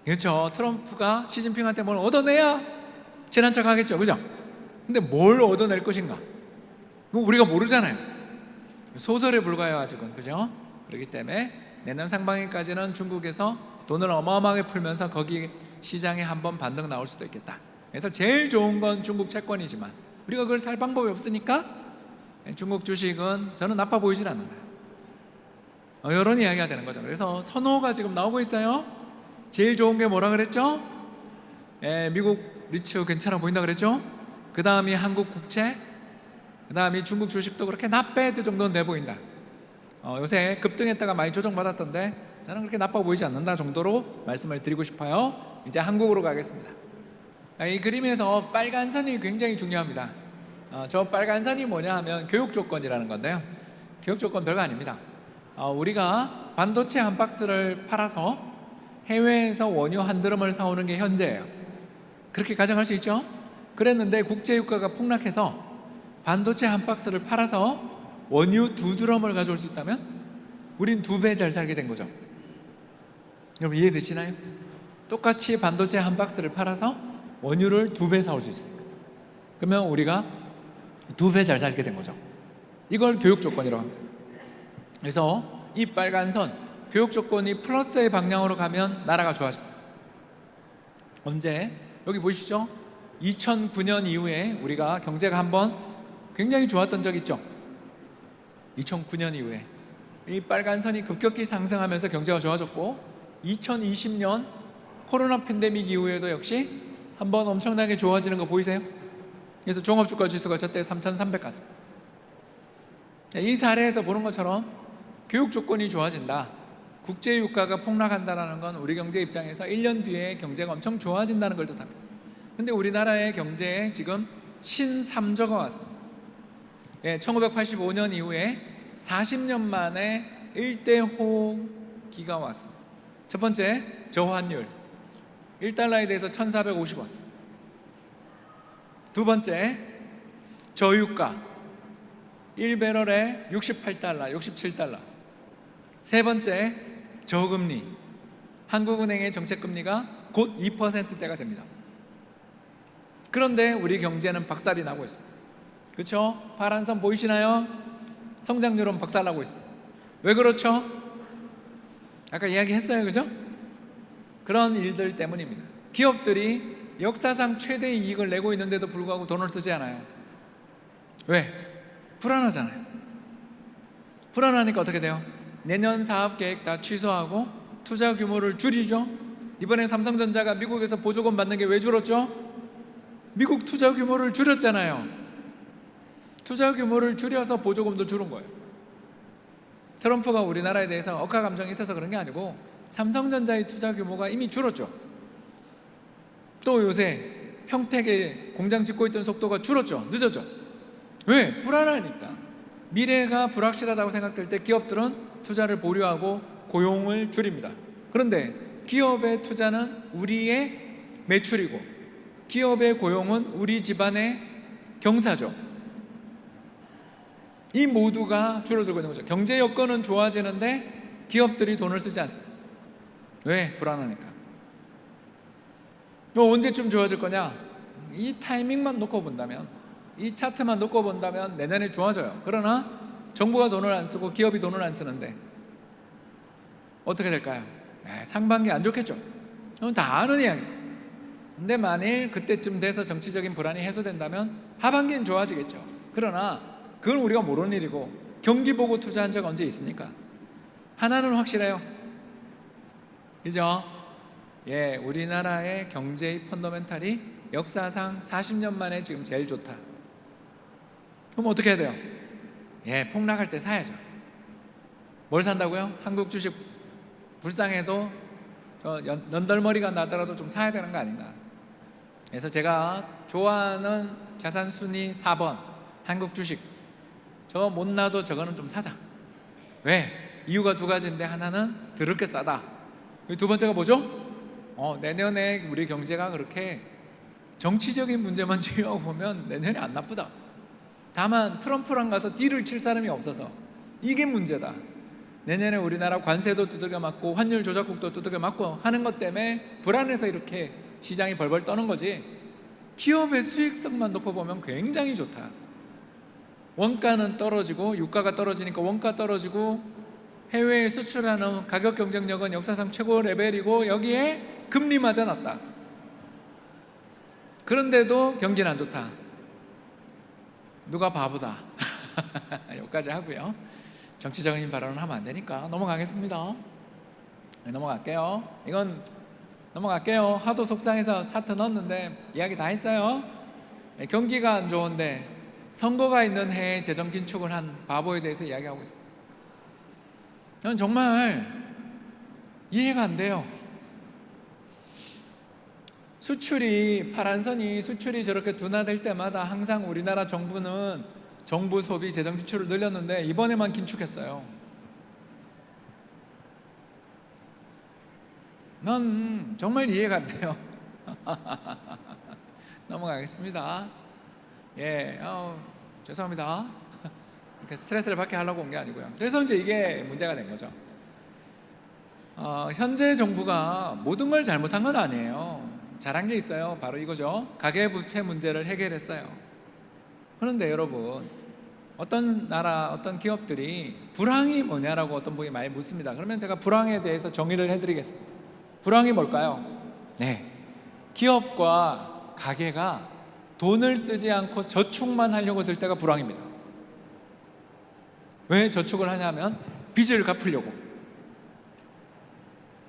A: 그렇죠. 트럼프가 시진핑한테 뭘 얻어내야 친한 척 하겠죠. 그죠? 근데 뭘 얻어낼 것인가? 우리가 모르잖아요. 소설에 불과해요, 아직은. 그죠? 그렇기 때문에 내년 상반기까지는 중국에서 돈을 어마어마하게 풀면서 거기 시장에 한번 반등 나올 수도 있겠다. 그래서 제일 좋은 건 중국 채권이지만 우리가 그걸 살 방법이 없으니까 중국 주식은 저는 나빠 보이질 않는다. 이런 이야기가 되는 거죠. 그래서 선호가 지금 나오고 있어요. 제일 좋은 게 뭐라 그랬죠? 미국 리츠 괜찮아 보인다 그랬죠? 그 다음이 한국 국채, 그 다음이 중국 주식도 그렇게 not bad 정도는 돼 보인다. 요새 급등했다가 많이 조정받았던데 저는 그렇게 나빠 보이지 않는다 정도로 말씀을 드리고 싶어요. 이제 한국으로 가겠습니다. 이 그림에서 빨간 선이 굉장히 중요합니다. 저 빨간 선이 뭐냐 하면 교육 조건이라는 건데요. 교육 조건 별거 아닙니다. 우리가 반도체 한 박스를 팔아서 해외에서 원유 한 드럼을 사오는 게 현재예요. 그렇게 가정할 수 있죠? 그랬는데 국제유가가 폭락해서 반도체 한 박스를 팔아서 원유 2드럼을 가져올 수 있다면 우린 2배 잘 살게 된 거죠. 여러분 이해되시나요? 똑같이 반도체 한 박스를 팔아서 원유를 2배 사올 수 있어요. 그러면 우리가 2배 잘 살게 된 거죠. 이걸 교육 조건이라고 합니다. 그래서 이 빨간 선, 교육 조건이 플러스의 방향으로 가면 나라가 좋아집니다. 언제? 여기 보이시죠? 2009년 이후에 우리가 경제가 한번 굉장히 좋았던 적 있죠? 2009년 이후에 이 빨간 선이 급격히 상승하면서 경제가 좋아졌고 2020년 코로나 팬데믹 이후에도 역시 한번 엄청나게 좋아지는 거 보이세요? 그래서 종합주가 지수가 저때 3,300 갔습니다. 이 사례에서 보는 것처럼 교육 조건이 좋아진다, 국제유가가 폭락한다는 건 우리 경제 입장에서 1년 뒤에 경제가 엄청 좋아진다는 걸 뜻합니다. 근데 우리나라의 경제에 지금 신삼저가 왔습니다. 1985년 이후에 40년 만에 1대호기가 왔습니다. 첫 번째, 저환율 1달러에 대해서 1,450원. 두 번째, 저유가 1배럴에 68달러, 67달러. 세 번째, 저금리. 한국은행의 정책금리가 곧 2%대가 됩니다. 그런데 우리 경제는 박살이 나고 있습니다. 그렇죠? 파란 선 보이시나요? 성장률은 박살나고 있습니다. 왜 그렇죠? 아까 이야기했어요, 그죠? 그런 일들 때문입니다. 기업들이 역사상 최대 이익을 내고 있는데도 불구하고 돈을 쓰지 않아요. 왜? 불안하잖아요. 불안하니까 어떻게 돼요? 내년 사업 계획 다 취소하고 투자 규모를 줄이죠. 이번에 삼성전자가 미국에서 보조금 받는 게 왜 줄었죠? 미국 투자 규모를 줄였잖아요. 투자 규모를 줄여서 보조금도 줄은 거예요. 트럼프가 우리나라에 대해서 억하 감정이 있어서 그런 게 아니고 삼성전자의 투자 규모가 이미 줄었죠. 또 요새 평택에 공장 짓고 있던 속도가 줄었죠. 늦었죠. 왜? 불안하니까. 미래가 불확실하다고 생각될 때 기업들은 투자를 보류하고 고용을 줄입니다. 그런데 기업의 투자는 우리의 매출이고 기업의 고용은 우리 집안의 경사죠. 이 모두가 줄어들고 있는 거죠. 경제 여건은 좋아지는데 기업들이 돈을 쓰지 않습니다. 왜? 불안하니까. 언제쯤 좋아질 거냐? 이 타이밍만 놓고 본다면, 이 차트만 놓고 본다면 내년에 좋아져요. 그러나 정부가 돈을 안 쓰고 기업이 돈을 안 쓰는데 어떻게 될까요? 상반기 안 좋겠죠. 다 아는 이야기. 근데 만일 그때쯤 돼서 정치적인 불안이 해소된다면 하반기는 좋아지겠죠. 그러나 그건 우리가 모르는 일이고, 경기 보고 투자한 적 언제 있습니까? 하나는 확실해요. 그죠? 우리나라의 경제의 펀더멘탈이 역사상 40년 만에 지금 제일 좋다. 그럼 어떻게 해야 돼요? 폭락할 때 사야죠. 뭘 산다고요? 한국 주식 불쌍해도 연덜머리가 나더라도 좀 사야 되는 거 아닌가. 그래서 제가 좋아하는 자산 순위 4번 한국 주식, 저 못나도 저거는 좀 사자. 왜? 이유가 두 가지인데, 하나는 드럽게 싸다. 두 번째가 뭐죠? 내년에 우리 경제가 그렇게 정치적인 문제만 제외하고 보면 내년에 안 나쁘다. 다만 트럼프랑 가서 딜을 칠 사람이 없어서 이게 문제다. 내년에 우리나라 관세도 두들겨 맞고 환율 조작국도 두들겨 맞고 하는 것 때문에 불안해서 이렇게 시장이 벌벌 떠는 거지, 기업의 수익성만 놓고 보면 굉장히 좋다. 원가는 떨어지고 유가가 떨어지니까 원가 떨어지고 해외에 수출하는 가격 경쟁력은 역사상 최고 레벨이고 여기에 금리 맞아 놨다. 그런데도 경기는 안 좋다. 누가 바보다. 여기까지 하고요. 정치적인 발언을 하면 안 되니까 넘어가겠습니다. 넘어갈게요. 이건 넘어갈게요. 하도 속상해서 차트 넣었는데 이야기 다 했어요. 경기가 안 좋은데 선거가 있는 해에 재정 긴축을 한 바보에 대해서 이야기하고 있습니다. 저는 정말 이해가 안 돼요. 파란선이 수출이 저렇게 둔화될 때마다 항상 우리나라 정부는 정부 소비 재정 지출을 늘렸는데 이번에만 긴축했어요. 난 정말 이해가 안 돼요. 넘어가겠습니다. 죄송합니다. 이렇게 스트레스를 받게 하려고 온 게 아니고요. 그래서 이제 이게 문제가 된 거죠. 현재 정부가 모든 걸 잘못한 건 아니에요. 잘한 게 있어요. 바로 이거죠. 가계부채 문제를 해결했어요. 그런데 여러분, 어떤 나라, 어떤 기업들이 불황이 뭐냐라고 어떤 분이 많이 묻습니다. 그러면 제가 불황에 대해서 정의를 해드리겠습니다. 불황이 뭘까요? 기업과 가게가 돈을 쓰지 않고 저축만 하려고 들 때가 불황입니다. 왜 저축을 하냐면 빚을 갚으려고.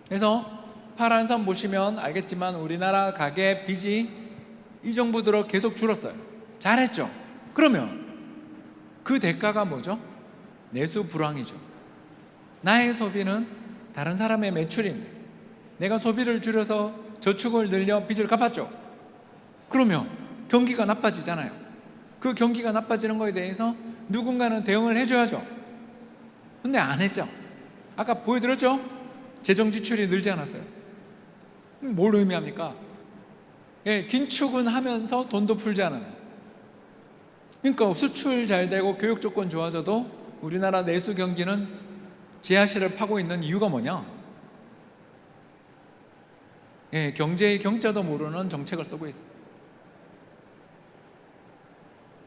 A: 그래서 파란 선 보시면 알겠지만 우리나라 가계 빚이 이 정부 들어 계속 줄었어요. 잘했죠. 그러면 그 대가가 뭐죠? 내수 불황이죠. 나의 소비는 다른 사람의 매출인데 내가 소비를 줄여서 저축을 늘려 빚을 갚았죠. 그러면 경기가 나빠지잖아요. 그 경기가 나빠지는 거에 대해서 누군가는 대응을 해줘야죠. 근데 안 했죠. 아까 보여드렸죠? 재정 지출이 늘지 않았어요. 뭘 의미합니까? 긴축은 하면서 돈도 풀지 않아요. 그러니까 수출 잘 되고 교육 조건 좋아져도 우리나라 내수 경기는 지하실을 파고 있는 이유가 뭐냐? 경제의 경자도 모르는 정책을 쓰고 있어요.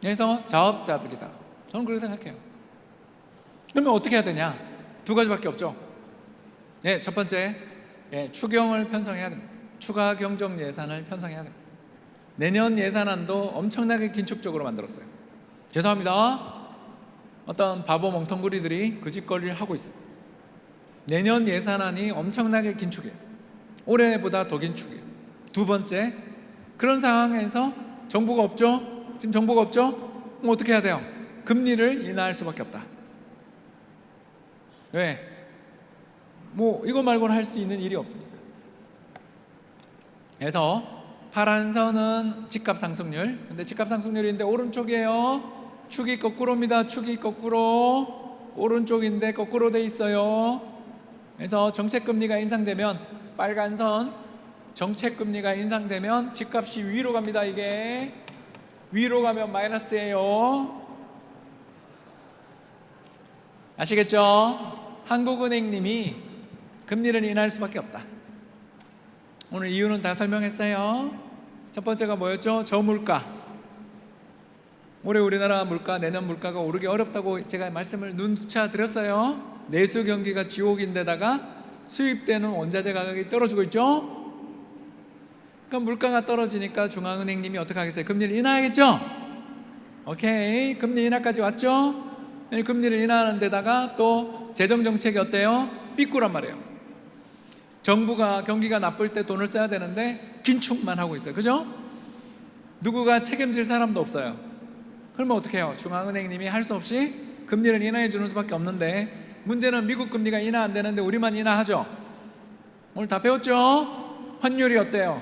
A: 그래서 자업자득이다. 저는 그렇게 생각해요. 그러면 어떻게 해야 되냐? 두 가지밖에 없죠. 첫 번째, 추경을 편성해야 됩니다. 추가 경정 예산을 편성해야 됩니다. 내년 예산안도 엄청나게 긴축적으로 만들었어요. 죄송합니다. 어떤 바보 멍텅구리들이 그 짓거리를 하고 있어요. 내년 예산안이 엄청나게 긴축이에요. 올해보다 더 긴축이에요. 두 번째, 그런 상황에서 정부가 없죠? 지금 정부가 없죠? 그럼 어떻게 해야 돼요? 금리를 인하할 수밖에 없다. 왜? 뭐 이거 말고는 할 수 있는 일이 없으니까. 그래서 파란 선은 집값 상승률. 근데 집값 상승률인데 오른쪽이에요. 축이 거꾸로입니다. 축이 거꾸로. 오른쪽인데 거꾸로 돼 있어요. 그래서 정책금리가 인상되면 빨간 선, 정책금리가 인상되면 집값이 위로 갑니다. 이게 위로 가면 마이너스예요. 아시겠죠? 한국은행님이 금리를 인하할 수밖에 없다. 오늘 이유는 다 설명했어요. 첫 번째가 뭐였죠? 저물가. 올해 우리나라 물가, 내년 물가가 오르기 어렵다고 제가 말씀을 누차 드렸어요. 내수 경기가 지옥인데다가 수입되는 원자재 가격이 떨어지고 있죠. 그러니까 물가가 떨어지니까 중앙은행님이 어떻게 하겠어요? 금리를 인하하겠죠. 오케이, 금리 인하까지 왔죠. 금리를 인하하는 데다가 또 재정정책이 어때요? 삐꾸란 말이에요. 정부가 경기가 나쁠 때 돈을 써야 되는데 긴축만 하고 있어요. 그죠? 누구가 책임질 사람도 없어요. 그러면 어떻게 해요? 중앙은행님이 할 수 없이 금리를 인하해 주는 수밖에 없는데, 문제는 미국 금리가 인하 안 되는데 우리만 인하하죠. 오늘 다 배웠죠? 환율이 어때요?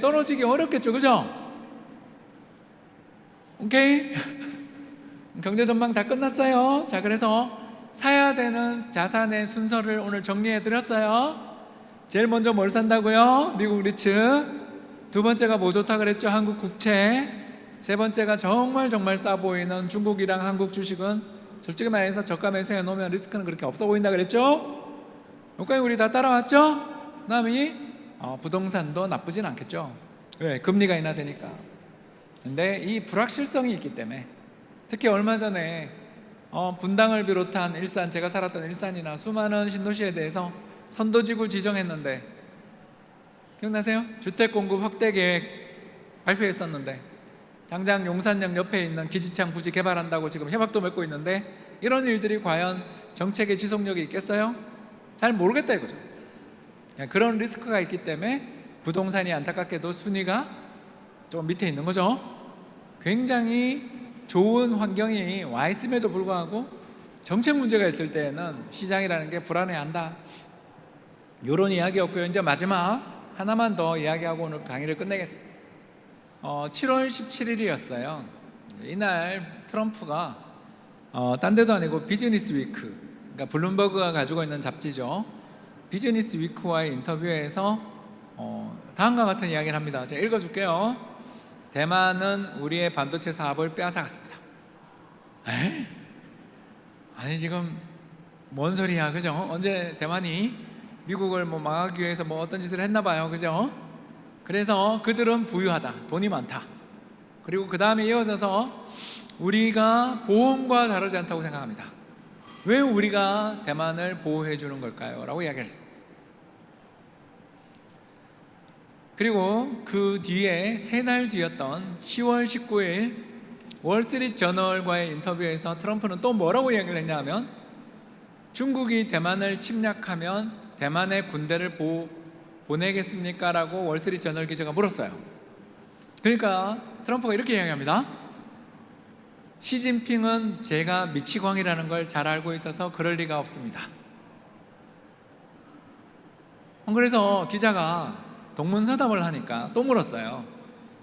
A: 떨어지기 어렵겠죠. 그죠? 오케이? 경제 전망 다 끝났어요. 자, 그래서 사야 되는 자산의 순서를 오늘 정리해 드렸어요. 제일 먼저 뭘 산다고요? 미국 리츠. 두 번째가 뭐 좋다 그랬죠? 한국 국채. 세 번째가 정말 싸 보이는 중국이랑 한국 주식은 솔직히 말해서 저가 매수해 놓으면 리스크는 그렇게 없어 보인다 그랬죠? 여기까지 우리 다 따라왔죠? 그다음에 부동산도 나쁘진 않겠죠. 왜? 금리가 인하되니까. 근데 이 불확실성이 있기 때문에, 특히 얼마 전에 분당을 비롯한 일산, 제가 살았던 일산이나 수많은 신도시에 대해서 선도지구를 지정했는데, 기억나세요? 주택공급 확대 계획 발표했었는데 당장 용산역 옆에 있는 기지창 부지 개발한다고 지금 협약도 맺고 있는데, 이런 일들이 과연 정책의 지속력이 있겠어요? 잘 모르겠다 이거죠. 그런 리스크가 있기 때문에 부동산이 안타깝게도 순위가 좀 밑에 있는 거죠. 굉장히 좋은 환경이 와 있음에도 불구하고 정책 문제가 있을 때는 시장이라는 게 불안해한다. 이런 이야기였고요. 이제 마지막 하나만 더 이야기하고 오늘 강의를 끝내겠습니다. 7월 17일이었어요. 이날 트럼프가 딴 데도 아니고 비즈니스 위크, 그러니까 블룸버그가 가지고 있는 잡지죠. 비즈니스 위크와의 인터뷰에서 다음과 같은 이야기를 합니다. 제가 읽어줄게요. 대만은 우리의 반도체 사업을 빼앗아갔습니다. 에이? 아니 지금 뭔 소리야, 그죠? 언제 대만이 미국을 망하기 위해서 어떤 짓을 했나 봐요, 그죠? 그래서 그들은 부유하다, 돈이 많다. 그리고 그 다음에 이어져서 우리가 보험과 다르지 않다고 생각합니다. 왜 우리가 대만을 보호해 주는 걸까요? 라고 이야기했습니다. 그리고 그 뒤에 3달 뒤였던 10월 19일 월스트리트 저널과의 인터뷰에서 트럼프는 또 뭐라고 이야기를 했냐 하면, 중국이 대만을 침략하면 대만의 군대를 보내겠습니까? 라고 월스트리트 저널 기자가 물었어요. 그러니까 트럼프가 이렇게 이야기합니다. 시진핑은 제가 미치광이라는 걸 잘 알고 있어서 그럴 리가 없습니다. 그래서 기자가 동문서답을 하니까 또 물었어요.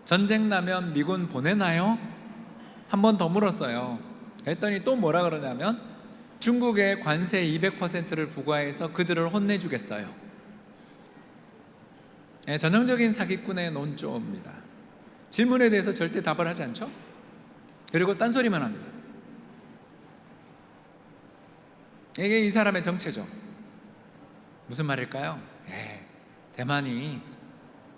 A: 전쟁 나면 미군 보내나요? 한 번 더 물었어요. 그랬더니 또 뭐라 그러냐면, 중국에 관세 200%를 부과해서 그들을 혼내주겠어요. 전형적인 사기꾼의 논조입니다. 질문에 대해서 절대 답을 하지 않죠? 그리고 딴소리만 합니다. 이게 이 사람의 정체죠. 무슨 말일까요? 대만이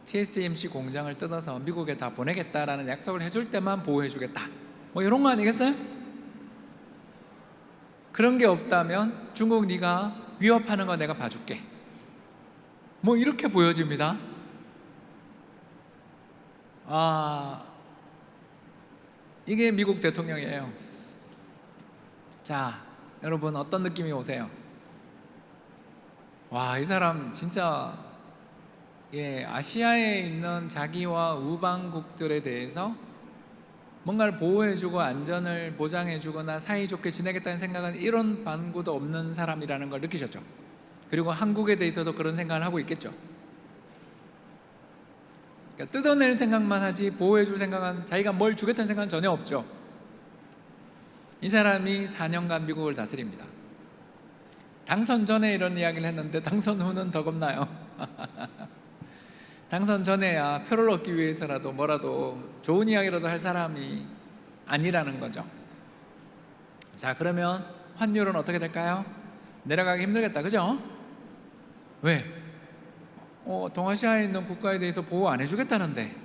A: TSMC 공장을 뜯어서 미국에 다 보내겠다라는 약속을 해줄 때만 보호해주겠다, 이런 거 아니겠어요? 그런 게 없다면 중국 네가 위협하는 거 내가 봐줄게, 이렇게 보여집니다. 이게 미국 대통령이에요. 자, 여러분 어떤 느낌이 오세요? 와, 이 사람 진짜 아시아에 있는 자기와 우방국들에 대해서 뭔가를 보호해주고 안전을 보장해주거나 사이좋게 지내겠다는 생각은 이런 반구도 없는 사람이라는 걸 느끼셨죠. 그리고 한국에 대해서도 그런 생각을 하고 있겠죠. 그러니까 뜯어낼 생각만 하지 보호해줄 생각은, 자기가 뭘 주겠다는 생각은 전혀 없죠. 이 사람이 4년간 미국을 다스립니다. 당선 전에 이런 이야기를 했는데 당선 후는 더 겁나요. 당선 전에야 표를 얻기 위해서라도 뭐라도 좋은 이야기라도 할 사람이 아니라는 거죠. 자, 그러면 환율은 어떻게 될까요? 내려가기 힘들겠다, 그죠? 왜? 동아시아에 있는 국가에 대해서 보호 안 해주겠다는데,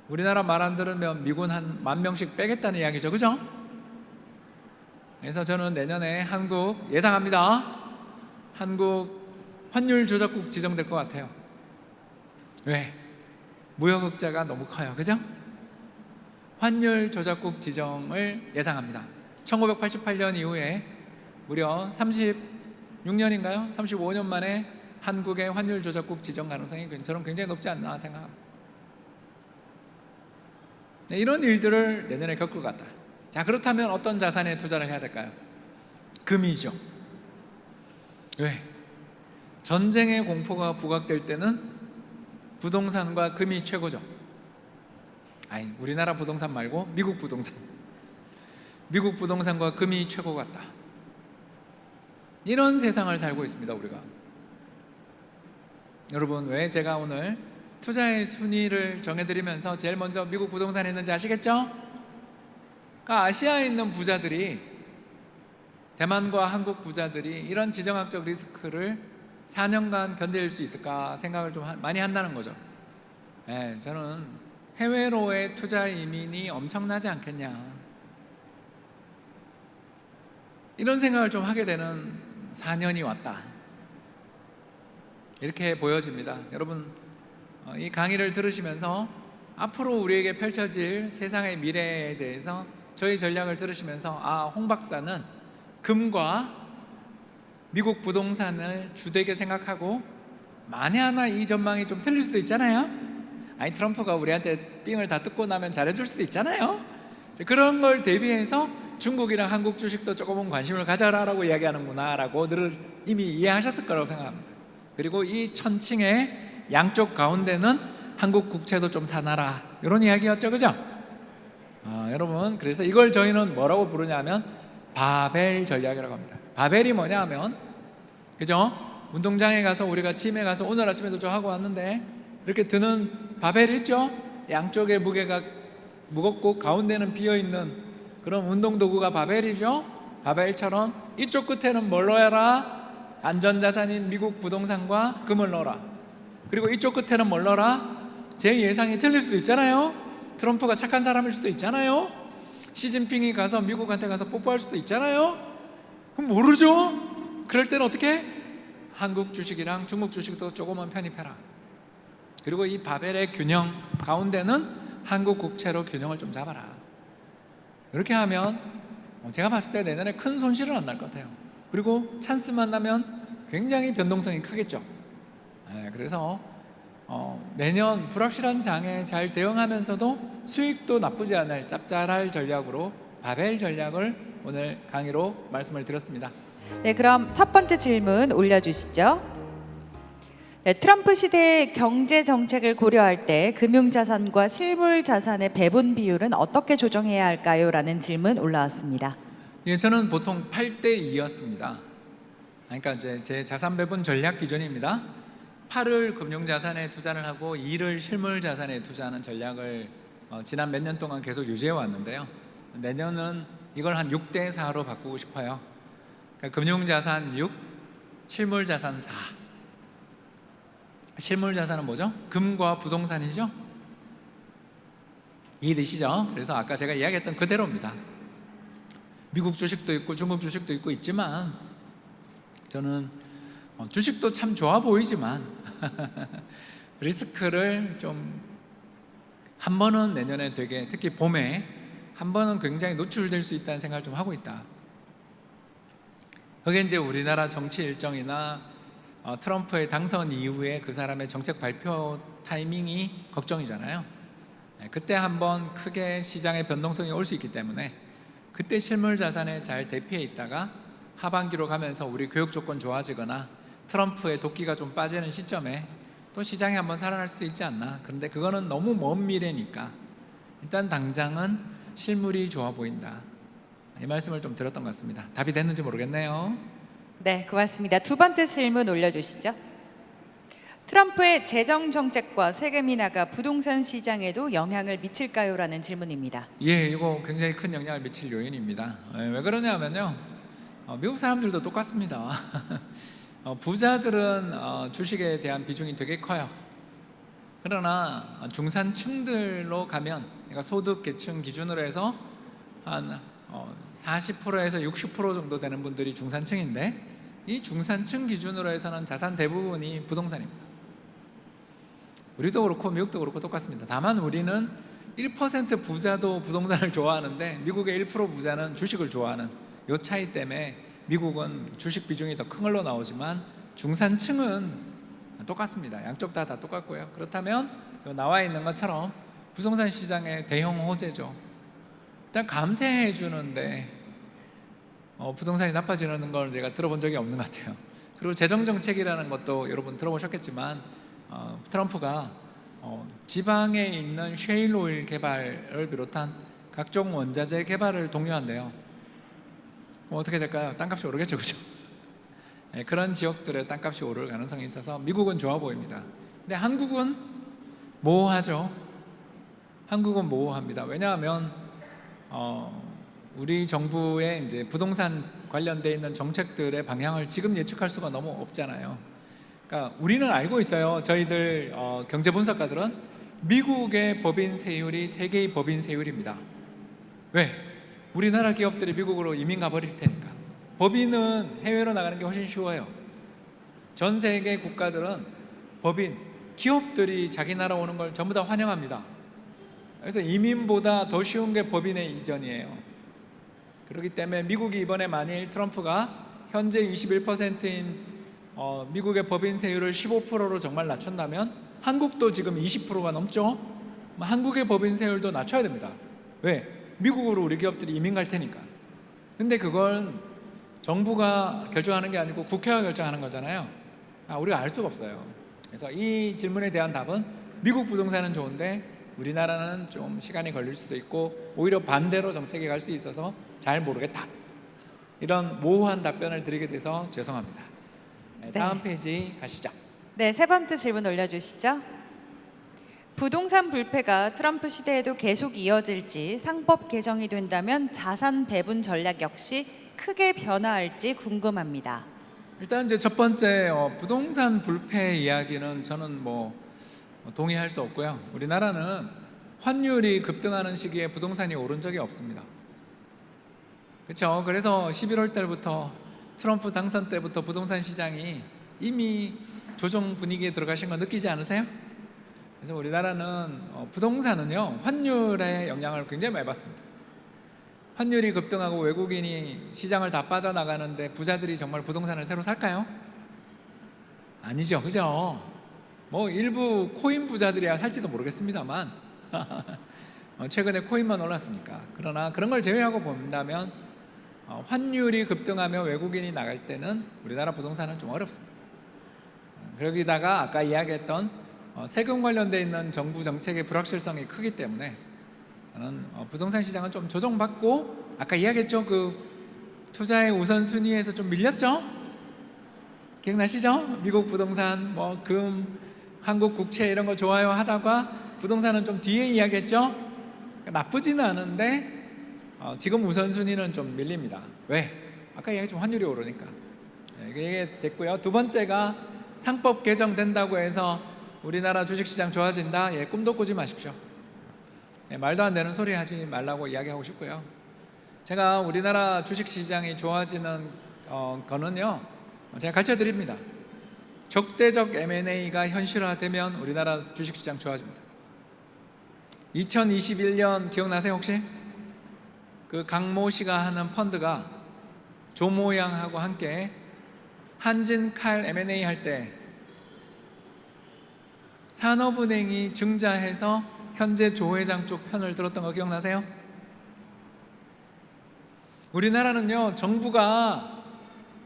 A: 우리나라 말 안 들으면 미군 한 10,000명씩 빼겠다는 이야기죠, 그죠? 그래서 저는 내년에 한국 예상합니다. 한국 환율 조작국 지정될 것 같아요. 왜? 무역흑자가 너무 커요, 그죠? 환율 조작국 지정을 예상합니다. 1988년 이후에 무려 36년인가요? 35년 만에 한국의 환율 조작국 지정 가능성이 저는 굉장히 높지 않나 생각합니다. 네, 이런 일들을 내년에 겪을 것 같다. 자, 그렇다면 어떤 자산에 투자를 해야 될까요? 금이죠. 왜? 전쟁의 공포가 부각될 때는 부동산과 금이 최고죠. 아니, 우리나라 부동산 말고 미국 부동산. 미국 부동산과 금이 최고 같다. 이런 세상을 살고 있습니다, 우리가. 여러분, 왜 제가 오늘 투자의 순위를 정해드리면서 제일 먼저 미국 부동산에 있는지 아시겠죠? 그러니까 아시아에 있는 부자들이, 대만과 한국 부자들이 이런 지정학적 리스크를 4년간 견딜 수 있을까 생각을 좀 많이 한다는 거죠. 저는 해외로의 투자 이민이 엄청나지 않겠냐, 이런 생각을 좀 하게 되는 4년이 왔다, 이렇게 보여집니다. 여러분, 이 강의를 들으시면서 앞으로 우리에게 펼쳐질 세상의 미래에 대해서 저희 전략을 들으시면서 홍 박사는 금과 미국 부동산을 주되게 생각하고, 만에 하나 이 전망이 좀 틀릴 수도 있잖아요. 아니, 트럼프가 우리한테 삥을 다 뜯고 나면 잘해줄 수도 있잖아요. 그런 걸 대비해서 중국이랑 한국 주식도 조금은 관심을 가져라라고 이야기하는구나 라고 늘 이미 이해하셨을 거라고 생각합니다. 그리고 이 천칭의 양쪽 가운데는 한국 국채도 좀 사놔라, 이런 이야기였죠, 그죠? 여러분, 그래서 이걸 저희는 뭐라고 부르냐면 바벨 전략이라고 합니다. 바벨이 뭐냐 하면, 그죠? 운동장에 가서 우리가 짐에 가서 오늘 아침에도 저 하고 왔는데 이렇게 드는 바벨 있죠? 양쪽에 무게가 무겁고 가운데는 비어있는 그런 운동도구가 바벨이죠? 바벨처럼 이쪽 끝에는 뭘 넣어라? 안전자산인 미국 부동산과 금을 넣어라. 그리고 이쪽 끝에는 뭘 넣어라? 제 예상이 틀릴 수도 있잖아요. 트럼프가 착한 사람일 수도 있잖아요. 시진핑이 가서 미국한테 가서 뽀뽀할 수도 있잖아요. 그럼 모르죠? 그럴 때는 어떻게? 한국 주식이랑 중국 주식도 조금은 편입해라. 그리고 이 바벨의 균형 가운데는 한국 국채로 균형을 좀 잡아라. 이렇게 하면 제가 봤을 때 내년에 큰 손실은 안 날 것 같아요. 그리고 찬스만 나면 굉장히 변동성이 크겠죠. 그래서 내년 불확실한 장에 잘 대응하면서도 수익도 나쁘지 않을 짭짤할 전략으로 바벨 전략을 오늘 강의로 말씀을 드렸습니다.
B: 네, 그럼 첫 번째 질문 올려주시죠. 네, 트럼프 시대의 경제 정책을 고려할 때 금융자산과 실물자산의 배분 비율은 어떻게 조정해야 할까요? 라는 질문 올라왔습니다.
A: 저는 보통 8대2였습니다. 그러니까 이제 제 자산 배분 전략 기준입니다. 8을 금융자산에 투자를 하고 2를 실물자산에 투자하는 전략을 지난 몇 년 동안 계속 유지해 왔는데요. 내년은 이걸 한 6대4로 바꾸고 싶어요. 그러니까 금융자산 6, 실물자산 4. 실물자산은 뭐죠? 금과 부동산이죠? 이해되시죠? 그래서 아까 제가 이야기했던 그대로입니다. 미국 주식도 있고 중국 주식도 있고 있지만, 저는 주식도 참 좋아 보이지만 리스크를 좀 한 번은 내년에 되게, 특히 봄에 한 번은 굉장히 노출될 수 있다는 생각을 좀 하고 있다. 그게 이제 우리나라 정치 일정이나 트럼프의 당선 이후에 그 사람의 정책 발표 타이밍이 걱정이잖아요. 그때 한번 크게 시장의 변동성이 올 수 있기 때문에 그때 실물 자산에 잘 대피해 있다가 하반기로 가면서 우리 교육 조건 좋아지거나 트럼프의 도끼가 좀 빠지는 시점에 또 시장이 한번 살아날 수도 있지 않나. 그런데 그거는 너무 먼 미래니까 일단 당장은 실물이 좋아 보인다, 이 말씀을 좀 드렸던 것 같습니다. 답이 됐는지 모르겠네요.
B: 네, 고맙습니다. 두 번째 질문 올려주시죠. 트럼프의 재정 정책과 세금 인하가 부동산 시장에도 영향을 미칠까요?라는 질문입니다.
A: 예, 이거 굉장히 큰 영향을 미칠 요인입니다. 왜 그러냐면요, 미국 사람들도 똑같습니다. 부자들은 주식에 대한 비중이 되게 커요. 그러나 중산층들로 가면, 그러니까 소득 계층 기준으로 해서 한 40%에서 60% 정도 되는 분들이 중산층인데, 이 중산층 기준으로 해서는 자산 대부분이 부동산입니다. 우리도 그렇고 미국도 그렇고 똑같습니다. 다만 우리는 1% 부자도 부동산을 좋아하는데 미국의 1% 부자는 주식을 좋아하는 이 차이 때문에 미국은 주식 비중이 더 큰 걸로 나오지만 중산층은 똑같습니다. 양쪽 다 똑같고요. 그렇다면 나와 있는 것처럼 부동산 시장의 대형 호재죠. 일단 감세해 주는데 부동산이 나빠지는 걸 제가 들어본 적이 없는 것 같아요. 그리고 재정정책이라는 것도 여러분 들어보셨겠지만 트럼프가 지방에 있는 셰일 오일 개발을 비롯한 각종 원자재 개발을 독려한대요. 어떻게 될까요? 땅값이 오르겠죠, 그죠? 그런 지역들의 땅값이 오를 가능성이 있어서 미국은 좋아 보입니다. 근데 한국은 모호하죠. 한국은 모호합니다. 왜냐하면 우리 정부의 이제 부동산 관련돼 있는 정책들의 방향을 지금 예측할 수가 너무 없잖아요. 그러니까 우리는 알고 있어요. 저희들 경제 분석가들은 미국의 법인 세율이 세계의 법인 세율입니다. 왜? 우리나라 기업들이 미국으로 이민 가버릴 테니까. 법인은 해외로 나가는 게 훨씬 쉬워요. 전 세계 국가들은 법인, 기업들이 자기 나라 오는 걸 전부 다 환영합니다. 그래서 이민보다 더 쉬운 게 법인의 이전이에요. 그렇기 때문에 미국이 이번에 만일 트럼프가 현재 21%인 미국의 법인 세율을 15%로 정말 낮춘다면 한국도 지금 20%가 넘죠. 한국의 법인 세율도 낮춰야 됩니다. 왜? 미국으로 우리 기업들이 이민 갈 테니까. 근데 그건 정부가 결정하는 게 아니고 국회가 결정하는 거잖아요. 우리가 알 수가 없어요. 그래서 이 질문에 대한 답은 미국 부동산은 좋은데 우리나라는 좀 시간이 걸릴 수도 있고 오히려 반대로 정책이 갈 수 있어서 잘 모르겠다, 이런 모호한 답변을 드리게 돼서 죄송합니다. 다음 페이지 가시죠.
B: 네, 세 번째 질문 올려주시죠. 부동산 불패가 트럼프 시대에도 계속 이어질지, 상법 개정이 된다면 자산 배분 전략 역시 크게 변화할지 궁금합니다.
A: 일단 이제 첫 번째 부동산 불패 이야기는 저는 동의할 수 없고요. 우리나라는 환율이 급등하는 시기에 부동산이 오른 적이 없습니다. 그렇죠? 그래서 11월 달부터 트럼프 당선 때부터 부동산 시장이 이미 조정 분위기에 들어가신 거 느끼지 않으세요? 그래서 우리나라는 부동산은요, 환율의 영향을 굉장히 많이 받습니다. 환율이 급등하고 외국인이 시장을 다 빠져나가는데 부자들이 정말 부동산을 새로 살까요? 아니죠, 그죠? 일부 코인 부자들이야 살지도 모르겠습니다만 최근에 코인만 올랐으니까. 그러나 그런 걸 제외하고 본다면 환율이 급등하며 외국인이 나갈 때는 우리나라 부동산은 좀 어렵습니다. 거기다가 아까 이야기했던 세금 관련돼 있는 정부 정책의 불확실성이 크기 때문에 저는 부동산 시장은 좀 조정받고, 아까 이야기했죠, 그 투자의 우선순위에서 좀 밀렸죠? 기억나시죠? 미국 부동산, 금, 한국 국채 이런 거 좋아요 하다가 부동산은 좀 뒤에 이야기했죠? 나쁘지는 않은데 지금 우선순위는 좀 밀립니다. 왜? 아까 이야기했죠, 환율이 오르니까. 이게 됐고요. 두 번째가 상법 개정된다고 해서 우리나라 주식시장 좋아진다? 꿈도 꾸지 마십시오. 말도 안 되는 소리 하지 말라고 이야기하고 싶고요. 제가 우리나라 주식시장이 좋아지는 거는요, 제가 가르쳐 드립니다. 적대적 M&A가 현실화되면 우리나라 주식시장 좋아집니다. 2021년 기억나세요 혹시? 그 강모 씨가 하는 펀드가 조모 양하고 함께 한진칼 M&A 할 때 산업은행이 증자해서 현재 조 회장 쪽 편을 들었던 거 기억나세요? 우리나라는요, 정부가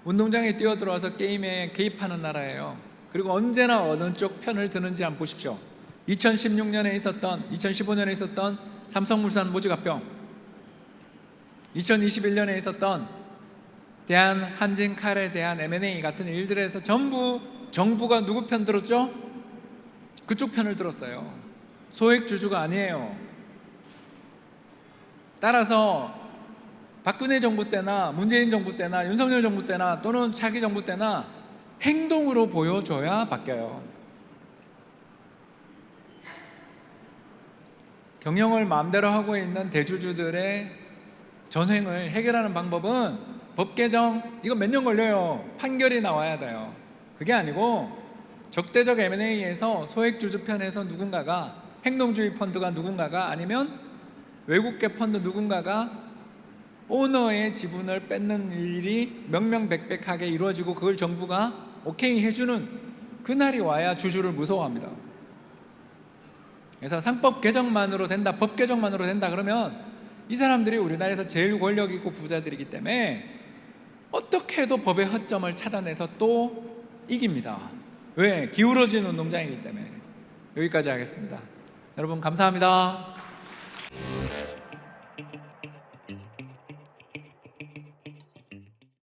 A: 운동장에 뛰어들어와서 게임에 개입하는 나라예요. 그리고 언제나 어느 쪽 편을 드는지 한번 보십시오. 2015년에 있었던 삼성물산 모주합병, 2021년에 있었던 대한 한진칼에 대한 M&A 같은 일들에서 전부 정부가 누구 편 들었죠? 그쪽 편을 들었어요. 소액주주가 아니에요. 따라서 박근혜 정부 때나 문재인 정부 때나 윤석열 정부 때나 또는 차기 정부 때나 행동으로 보여줘야 바뀌어요. 경영을 마음대로 하고 있는 대주주들의 전횡을 해결하는 방법은 법 개정, 이거 몇 년 걸려요. 판결이 나와야 돼요. 그게 아니고 적대적 M&A에서 소액주주 편에서 누군가가, 행동주의 펀드가 누군가가, 아니면 외국계 펀드 누군가가 오너의 지분을 뺏는 일이 명명백백하게 이루어지고 그걸 정부가 오케이 해주는 그날이 와야 주주를 무서워합니다. 그래서 상법 개정만으로 된다, 법 개정만으로 된다 그러면 이 사람들이 우리나라에서 제일 권력 있고 부자들이기 때문에 어떻게 해도 법의 허점을 찾아내서 또 이깁니다. 왜? 기울어진 운동장이기 때문에. 여기까지 하겠습니다. 여러분 감사합니다.